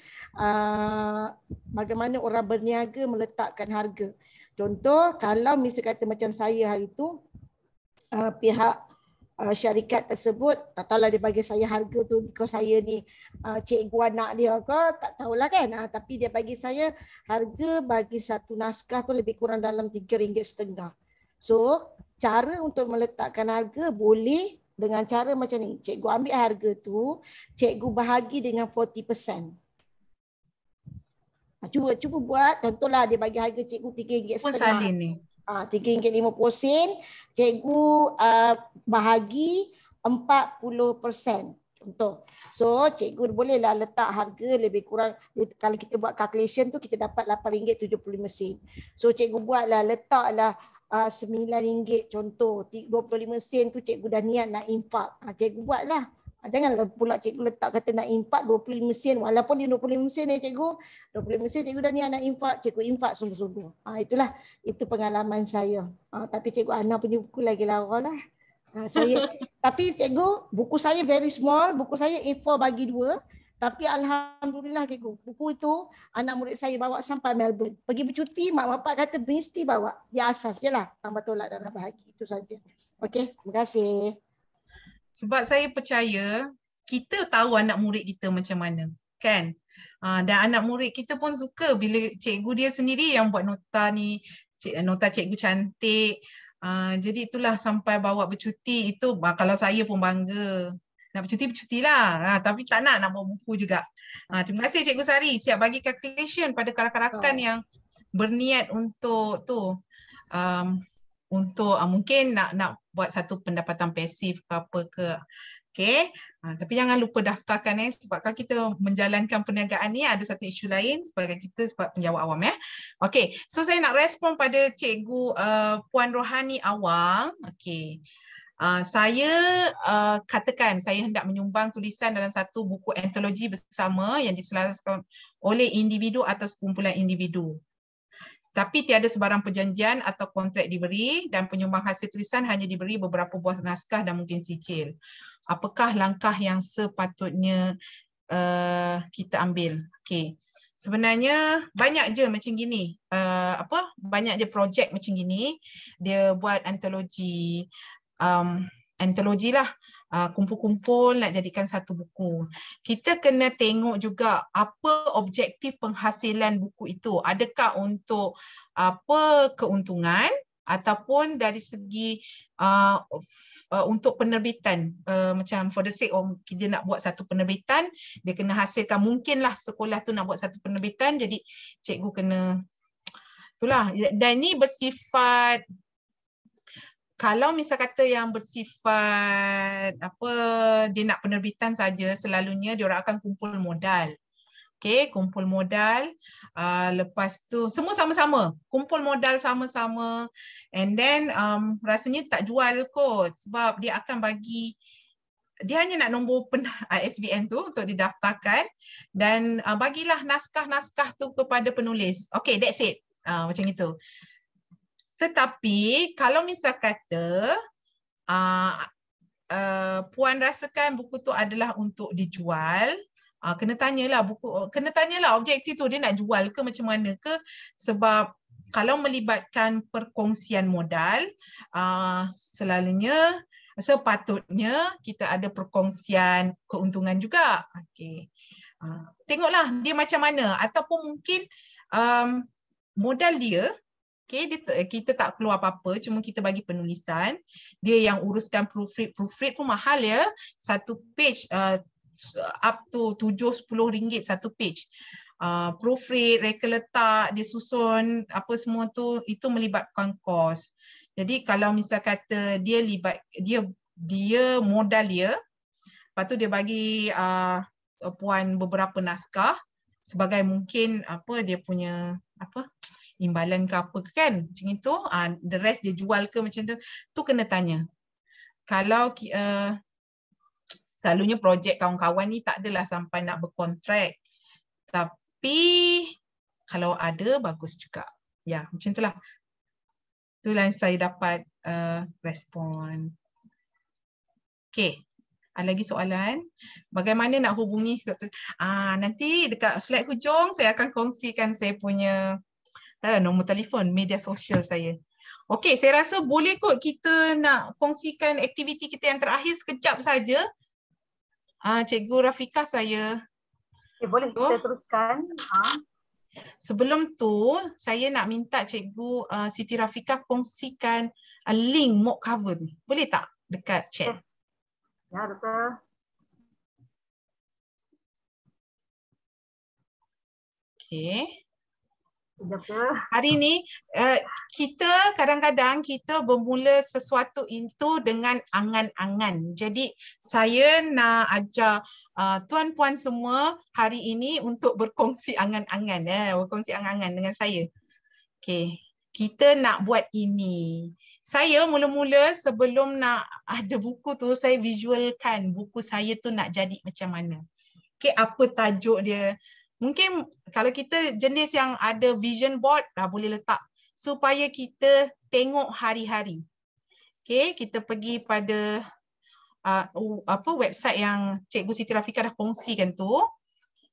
bagaimana orang berniaga meletakkan harga. Contoh kalau misalnya kata macam saya hari itu pihak syarikat tersebut tak tahulah dia bagi saya harga tu because saya ni cikgu anak dia ke tak tahulah kan, tapi dia bagi saya harga bagi satu naskah tu lebih kurang dalam RM3.50. So cara untuk meletakkan harga boleh dengan cara macam ni, cikgu ambil harga tu, cikgu bahagi dengan 40%. Cuba buat, contohlah dia bagi harga cikgu RM3.50. Pun salin ni. RM3.50, cikgu bahagi 40%. Contoh. So cikgu bolehlah letak harga lebih kurang, kalau kita buat calculation tu kita dapat RM8.75. So cikgu buatlah, letaklah RM9 contoh, 25 sen tu cikgu dah niat nak infak. Cikgu buatlah. Janganlah pula cikgu letak kata nak infak 25 sen, walaupun dia 25 sen cikgu, 25 sen cikgu dah niat nak infak, cikgu infak sungguh-sungguh. Itulah, itu pengalaman saya. Tapi cikgu Ana punya buku lagi lawa lah. Tapi cikgu, buku saya very small, buku saya A4 bagi 2. Tapi alhamdulillah cikgu, buku itu anak murid saya bawa sampai Melbourne. Pergi bercuti, mak bapak kata mesti bawa. Dia asas je lah, tambah tolak dan bahagi. Itu saja. Okey, terima kasih. Sebab saya percaya kita tahu anak murid kita macam mana, kan? Dan anak murid kita pun suka bila cikgu dia sendiri yang buat nota ni, nota cikgu cantik. Jadi itulah sampai bawa bercuti itu, kalau saya pun bangga. Nak bercuti lah. Tapi tak nak bawa buku juga. Terima kasih Cikgu Sari. Siap bagi calculation pada rakan-rakan yang berniat untuk untuk mungkin nak buat satu pendapatan pasif ke apa ke. Okay. Tapi jangan lupa daftarkan sebab kalau kita menjalankan perniagaan ni ada satu isu lain sebagai kita sebab penjawat awam Okay. So saya nak respon pada Cikgu Puan Rohani Awang. Okay. Saya katakan saya hendak menyumbang tulisan dalam satu buku antologi bersama yang diselaraskan oleh individu atau sekumpulan individu. Tapi tiada sebarang perjanjian atau kontrak diberi dan penyumbang hasil tulisan hanya diberi beberapa buah naskah dan mungkin sijil. Apakah langkah yang sepatutnya kita ambil? Okay. Sebenarnya banyak je macam gini. Banyak je projek macam gini. Dia buat antologi lah. Kumpul-kumpul nak jadikan satu buku. Kita kena tengok juga apa objektif penghasilan buku itu. Adakah untuk apa keuntungan ataupun dari segi untuk penerbitan. Macam for the sake of kita nak buat satu penerbitan, dia kena hasilkan mungkinlah sekolah tu nak buat satu penerbitan, jadi cikgu kena itulah. Dan ini bersifat, kalau misal kata yang bersifat dia nak penerbitan saja, selalunya dia orang akan kumpul modal. Okay, kumpul modal, lepas tu semua sama-sama, kumpul modal sama-sama, and then rasanya tak jual kot sebab dia akan bagi, dia hanya nak nombor ISBN tu untuk didaftarkan dan bagilah naskah-naskah tu kepada penulis. Okay, that's it. Macam itu. Tetapi kalau misal kata puan rasakan buku tu adalah untuk dijual, kena tanyalah objektif tu dia nak jual ke macam mana ke, sebab kalau melibatkan perkongsian modal, sepatutnya kita ada perkongsian keuntungan juga. Okay. Tengoklah dia macam mana, ataupun mungkin modal dia, okay, kita tak keluar apa-apa, cuma kita bagi penulisan. Dia yang uruskan proofread. Proofread pun mahal ya. Satu page up to 7-10 ringgit satu page. Proofread, reka letak, dia susun, apa semua tu, itu melibatkan kos. Jadi kalau misal kata dia modal dia, lepas tu dia bagi puan beberapa naskah sebagai mungkin dia punya imbalan ke apa kan, macam itu, the rest dia jual ke macam tu kena tanya. Kalau selalunya projek kawan-kawan ni tak adalah sampai nak berkontrak, tapi kalau ada bagus juga. Ya, macam itulah. Itulah yang saya dapat respon. Okay. Ada lagi soalan? Bagaimana nak hubungi Dr. Nanti dekat slide hujung saya akan kongsikan saya punya nombor telefon, media sosial saya. Okey, saya rasa boleh kot kita nak kongsikan aktiviti kita yang terakhir sekejap saja. Cikgu Rafiqah saya. Okay, boleh kita teruskan. Sebelum tu, saya nak minta Cikgu Siti Rafiqah kongsikan link mock cover ni. Boleh tak dekat chat? Okay. Ya, betul. Okay. Betul. Hari ni kita kadang-kadang kita bermula sesuatu itu dengan angan-angan. Jadi saya nak ajar tuan-puan semua hari ini untuk berkongsi angan-angan, berkongsi angan-angan dengan saya. Okay. Kita nak buat ini. Saya mula-mula sebelum nak ada buku tu, saya visualkan buku saya tu nak jadi macam mana. Okay, apa tajuk dia. Mungkin kalau kita jenis yang ada vision board, boleh letak supaya kita tengok hari-hari. Okay, kita pergi pada website yang Cikgu Siti Rafiqah dah kongsikan tu.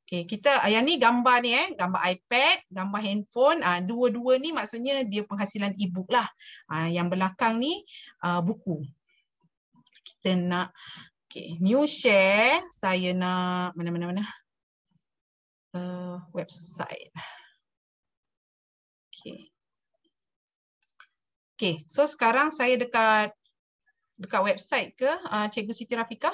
Okay, kita yang ni gambar ni gambar iPad, gambar handphone, dua-dua ni maksudnya dia penghasilan e-book lah. Yang belakang ni buku. Kita nak new share, saya nak mana website. Okay, so sekarang saya dekat website ke Cikgu Siti Rafiqah?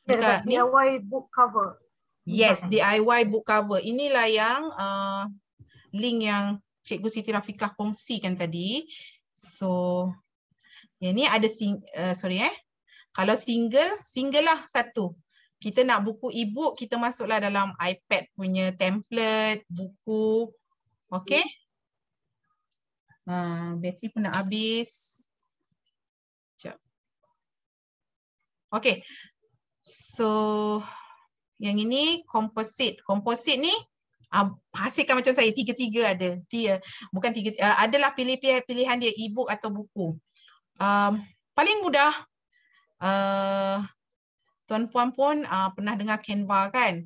Dekat ni. DIY book cover. Yes, DIY book cover. Inilah yang link yang Cikgu Siti Rafiqah kongsikan tadi. So, yang ni ada kalau single lah satu. Kita nak buku e-book, kita masuklah dalam iPad punya template, buku. Okay. Bateri pun nak habis. Sekejap. Okay. So, yang ini composite. Composite ni hasilkan macam saya, tiga-tiga ada. Bukan tiga, adalah pilihan dia, e-book atau buku. Paling mudah, tuan-puan pun pernah dengar Canva kan?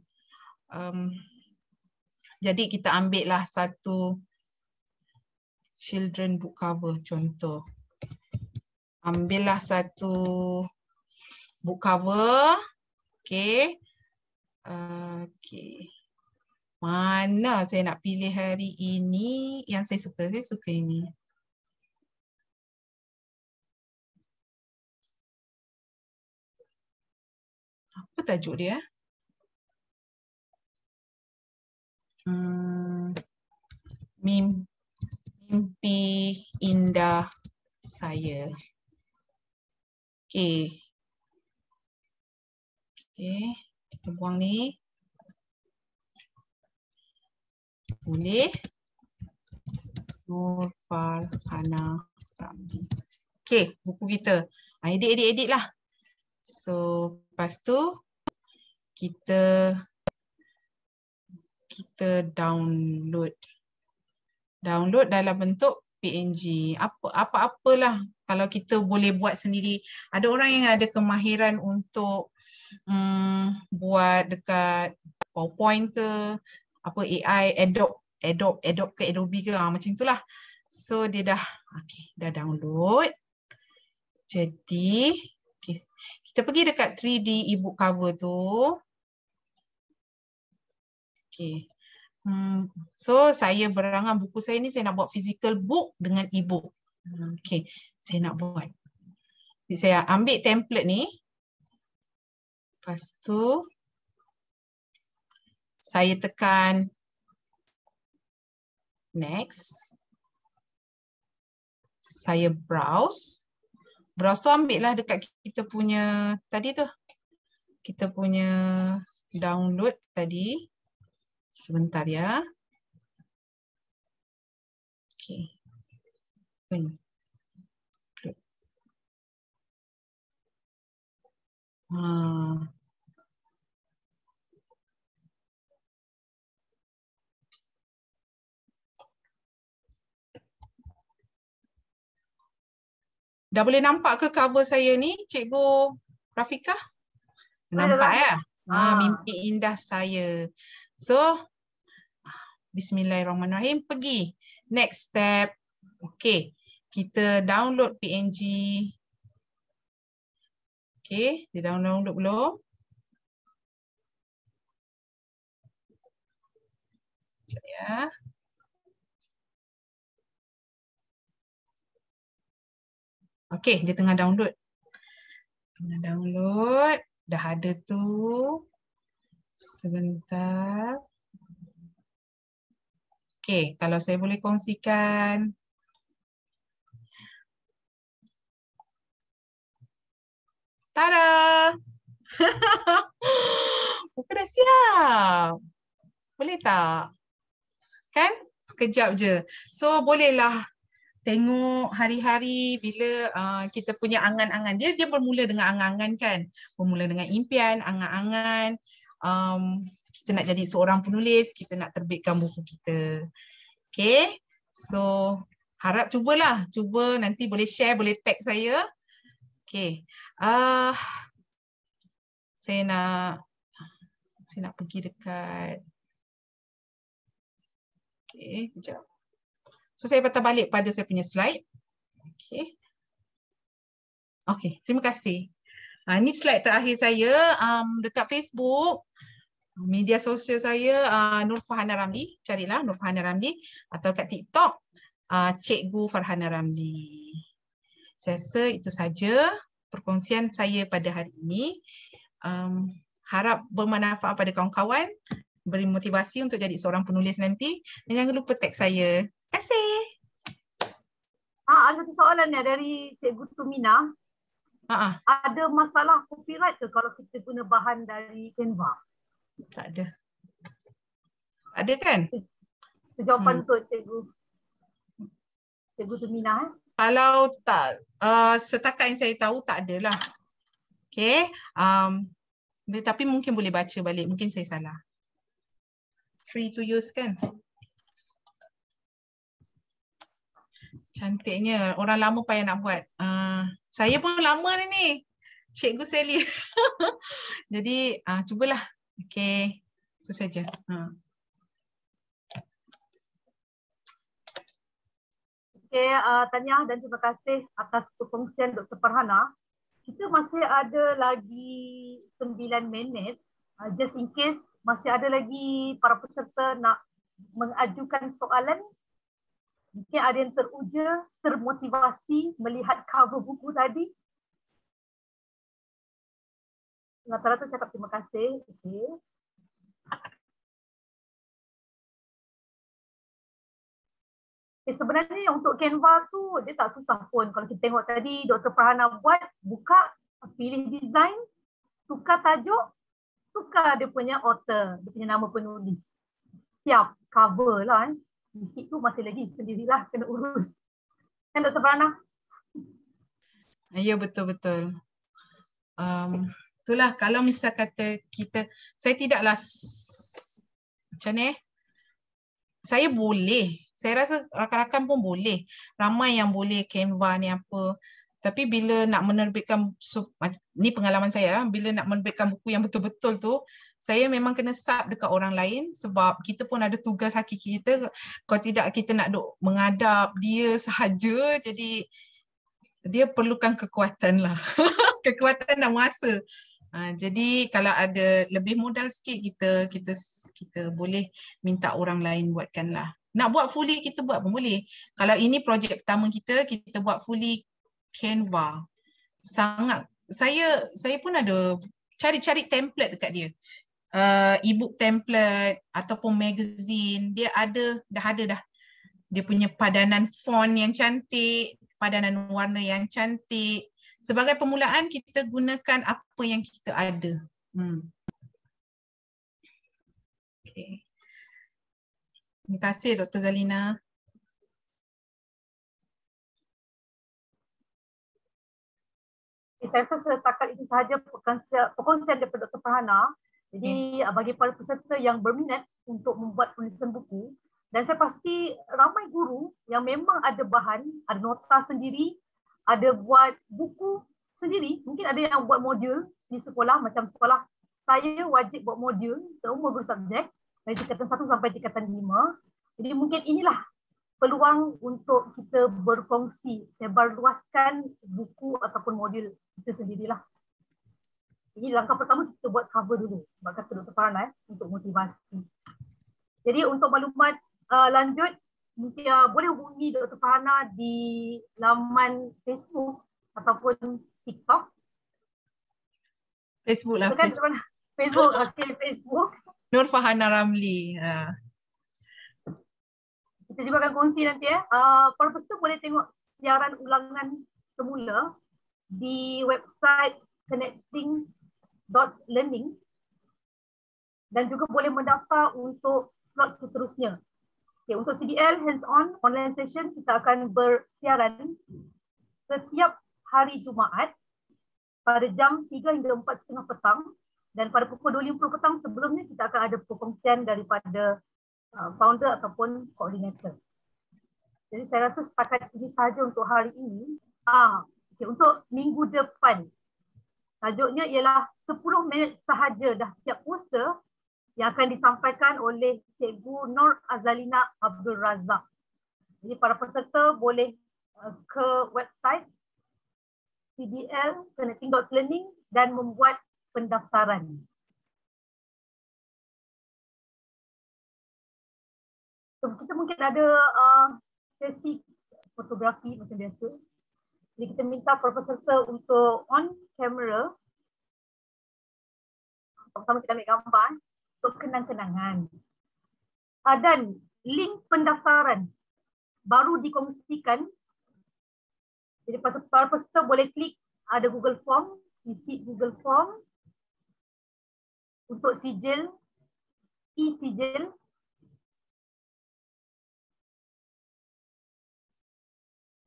Jadi kita ambil lah satu children book cover contoh. Ambillah satu book cover. Okay. Okay. Mana saya nak pilih hari ini yang saya suka? Saya suka ini. Apa tajuk dia? Mimpi indah saya. Okay. Okay. Kita buang ni. Boleh. Nur Farhana Ramli. Okay, buku kita. Edit lah. So, lepas tu kita download. Download dalam bentuk PNG. Apa-apalah kalau kita boleh buat sendiri. Ada orang yang ada kemahiran untuk buat dekat PowerPoint ke, apa AI, Adobe ke Adobe ke, macam itulah. So dia dah download. Jadi kita pergi dekat 3D ebook cover tu. Okay. So saya berangan buku saya ni saya nak buat physical book dengan ebook. Okay, saya nak buat. Jadi saya ambil template ni. Lepas tu saya tekan next. Saya browse. Browse tu ambil lah dekat kita punya tadi tu. Kita punya download tadi. Sebentar ya. Okay. Dah boleh nampak ke cover saya ni, Cikgu Rafiqah? Nampak ya? Mimpi indah saya. So, bismillahirrahmanirrahim, pergi. Next step. Okay, kita download PNG. Okay, dia download belum? Sekejap ya. Okay, dia tengah download. Dah ada tu. Sebentar. Okay, kalau saya boleh kongsikan. Tada! Buku dah siap. Boleh tak? Kan? Sekejap je. So, bolehlah tengok hari-hari bila kita punya angan-angan. Dia bermula dengan angan-angan kan? Bermula dengan impian, angan-angan. Kita nak jadi seorang penulis, kita nak terbitkan buku kita. Okay? So, harap cubalah. Cuba nanti boleh share, boleh tag saya. Okay. Saya nak pergi dekat. Okay, sekejap. So, saya patah balik pada saya punya slide. Okay. Okay, terima kasih. Ini slide terakhir saya dekat Facebook. Media sosial saya Nur Farhana Ramli. Carilah Nur Farhana Ramli. Atau kat TikTok Cikgu Farhana Ramli. Saya rasa itu saja perkongsian saya pada hari ini. Harap bermanfaat pada kawan-kawan, beri motivasi untuk jadi seorang penulis nanti, dan jangan lupa tag saya. Terima kasih. Ada soalan dari Cikgu Tumina. Ada masalah copyright ke kalau kita guna bahan dari Canva? Tak ada. Ada kan? Jawapan untuk Cikgu Tumina. Kalau tak, setakat yang saya tahu tak adalah. Okay. Tapi mungkin boleh baca balik. Mungkin saya salah. Free to use kan? Cantiknya. Orang lama payah nak buat. Saya pun lama ni. Cikgu Sally. Jadi, cubalah. Okay. Itu saja. Okay, Tanya dan terima kasih atas perkongsian Dr. Farhana. Kita masih ada lagi 9 minit. Just in case masih ada lagi para peserta nak mengajukan soalan. Mungkin ada yang teruja, termotivasi melihat cover buku tadi. Rata-rata cakap terima kasih. Okay. Sebenarnya untuk Canva tu dia tak susah pun. Kalau kita tengok tadi Dr. Farhana buat, buka, pilih design, tukar tajuk, tukar dia punya author, dia punya nama penulis. Siap, cover lah kan. Di situ masih lagi sendirilah kena urus. Kan Dr. Farhana? Ya, betul-betul. Itulah kalau misal kata kita, saya tidaklah macam ni, saya boleh. Saya rasa rakan-rakan pun boleh. Ramai yang boleh Canva ni apa. Tapi bila nak menerbitkan, ni pengalaman saya lah, bila nak menerbitkan buku yang betul-betul tu, saya memang kena sub dekat orang lain sebab kita pun ada tugas hakiki kita. Kalau tidak kita nak duk menghadap dia sahaja, jadi dia perlukan kekuatan lah. Kekuatan dan masa. Jadi kalau ada lebih modal sikit, kita boleh minta orang lain buatkan lah. Nak buat fully kita buat pun boleh. Kalau ini projek pertama kita buat fully Canva. Sangat, saya pun ada cari-cari template dekat dia. E-book template ataupun magazine, dia dah ada. Dia punya padanan font yang cantik, padanan warna yang cantik. Sebagai permulaan kita gunakan apa yang kita ada. Okay. Terima kasih Dr. Zalina. Saya rasa setakat itu sahaja perkongsian daripada Dr. Farhana. Jadi bagi para peserta yang berminat untuk membuat penulisan buku, dan saya pasti ramai guru yang memang ada bahan, ada nota sendiri, ada buat buku sendiri. Mungkin ada yang buat modul di sekolah, macam sekolah saya wajib buat modul semua guru subjek dari tingkatan 1 sampai tingkatan 5. Jadi mungkin inilah peluang untuk kita berkongsi, sebarluaskan buku ataupun modul kita sendirilah. Jadi langkah pertama kita buat cover dulu, sebab kata Dr. Farhana untuk motivasi. Jadi untuk maklumat lanjut, mungkin boleh hubungi Dr. Farhana di laman Facebook ataupun TikTok. Facebook lah. Kan, Facebook, okay, Facebook. Nur Farhana Ramli. Kita juga akan kongsi nanti para peserta boleh tengok siaran ulangan semula di website connecting.learning dan juga boleh mendaftar untuk slot seterusnya. Okay, untuk CDL hands-on online session kita akan bersiaran setiap hari Jumaat pada jam 3 hingga 4:30 petang, dan pada pukul 2.50 petang sebelumnya kita akan ada perkongsian daripada founder ataupun koordinator. Jadi saya rasa setakat ini sahaja untuk hari ini. Okay, untuk minggu depan, tajuknya ialah 10 minit sahaja dah siap poster yang akan disampaikan oleh Cikgu Nur Azalina Abdul Razak. Jadi para peserta boleh ke website CDL Connecting.Learning dan membuat pendaftaran. So, kita mungkin ada sesi fotografi macam biasa. Jadi kita minta para peserta untuk on camera Sama-sama kita ambil gambar untuk kenang-kenangan. Dan link pendaftaran baru dikongsikan. Jadi para peserta boleh klik ada Google Form, isi Google Form untuk sijil, e-sijil.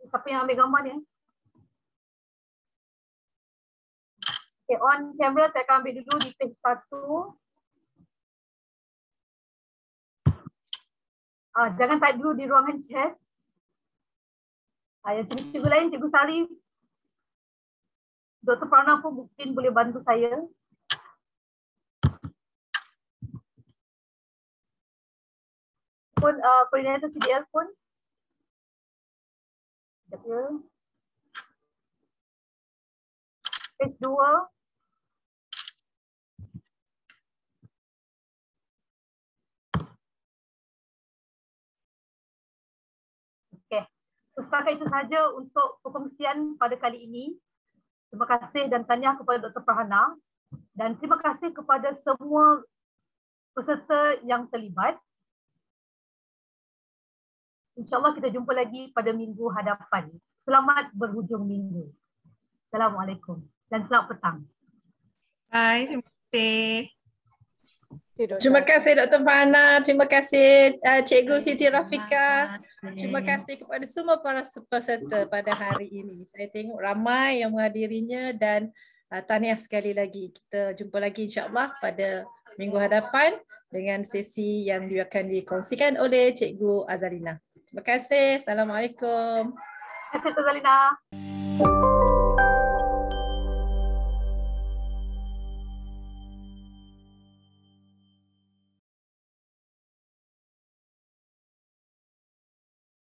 Siapa yang ambil gambar ni? Okay, on camera saya akan ambil dulu di page 1. Jangan type dulu di ruangan chat. Yang cikgu-cikgu lain, Cikgu Sari, Dr. Prana pun mungkin boleh bantu saya. Pun koordinator CDL pun. Sekejap ya. Page 2. So, setakat itu sahaja untuk perkongsian pada kali ini. Terima kasih dan tahniah kepada Dr. Farhana dan terima kasih kepada semua peserta yang terlibat. InsyaAllah kita jumpa lagi pada minggu hadapan. Selamat berhujung minggu. Assalamualaikum dan selamat petang. Bye, terima kasih. Terima kasih Dr. Farhana, terima kasih Cikgu Siti Rafika, terima kasih kepada semua para peserta pada hari ini. Saya tengok ramai yang menghadirinya dan tahniah sekali lagi. Kita jumpa lagi insya-Allah pada minggu hadapan dengan sesi yang akan dikongsikan oleh Cikgu Azalina. Terima kasih. Assalamualaikum. Terima kasih Azalina.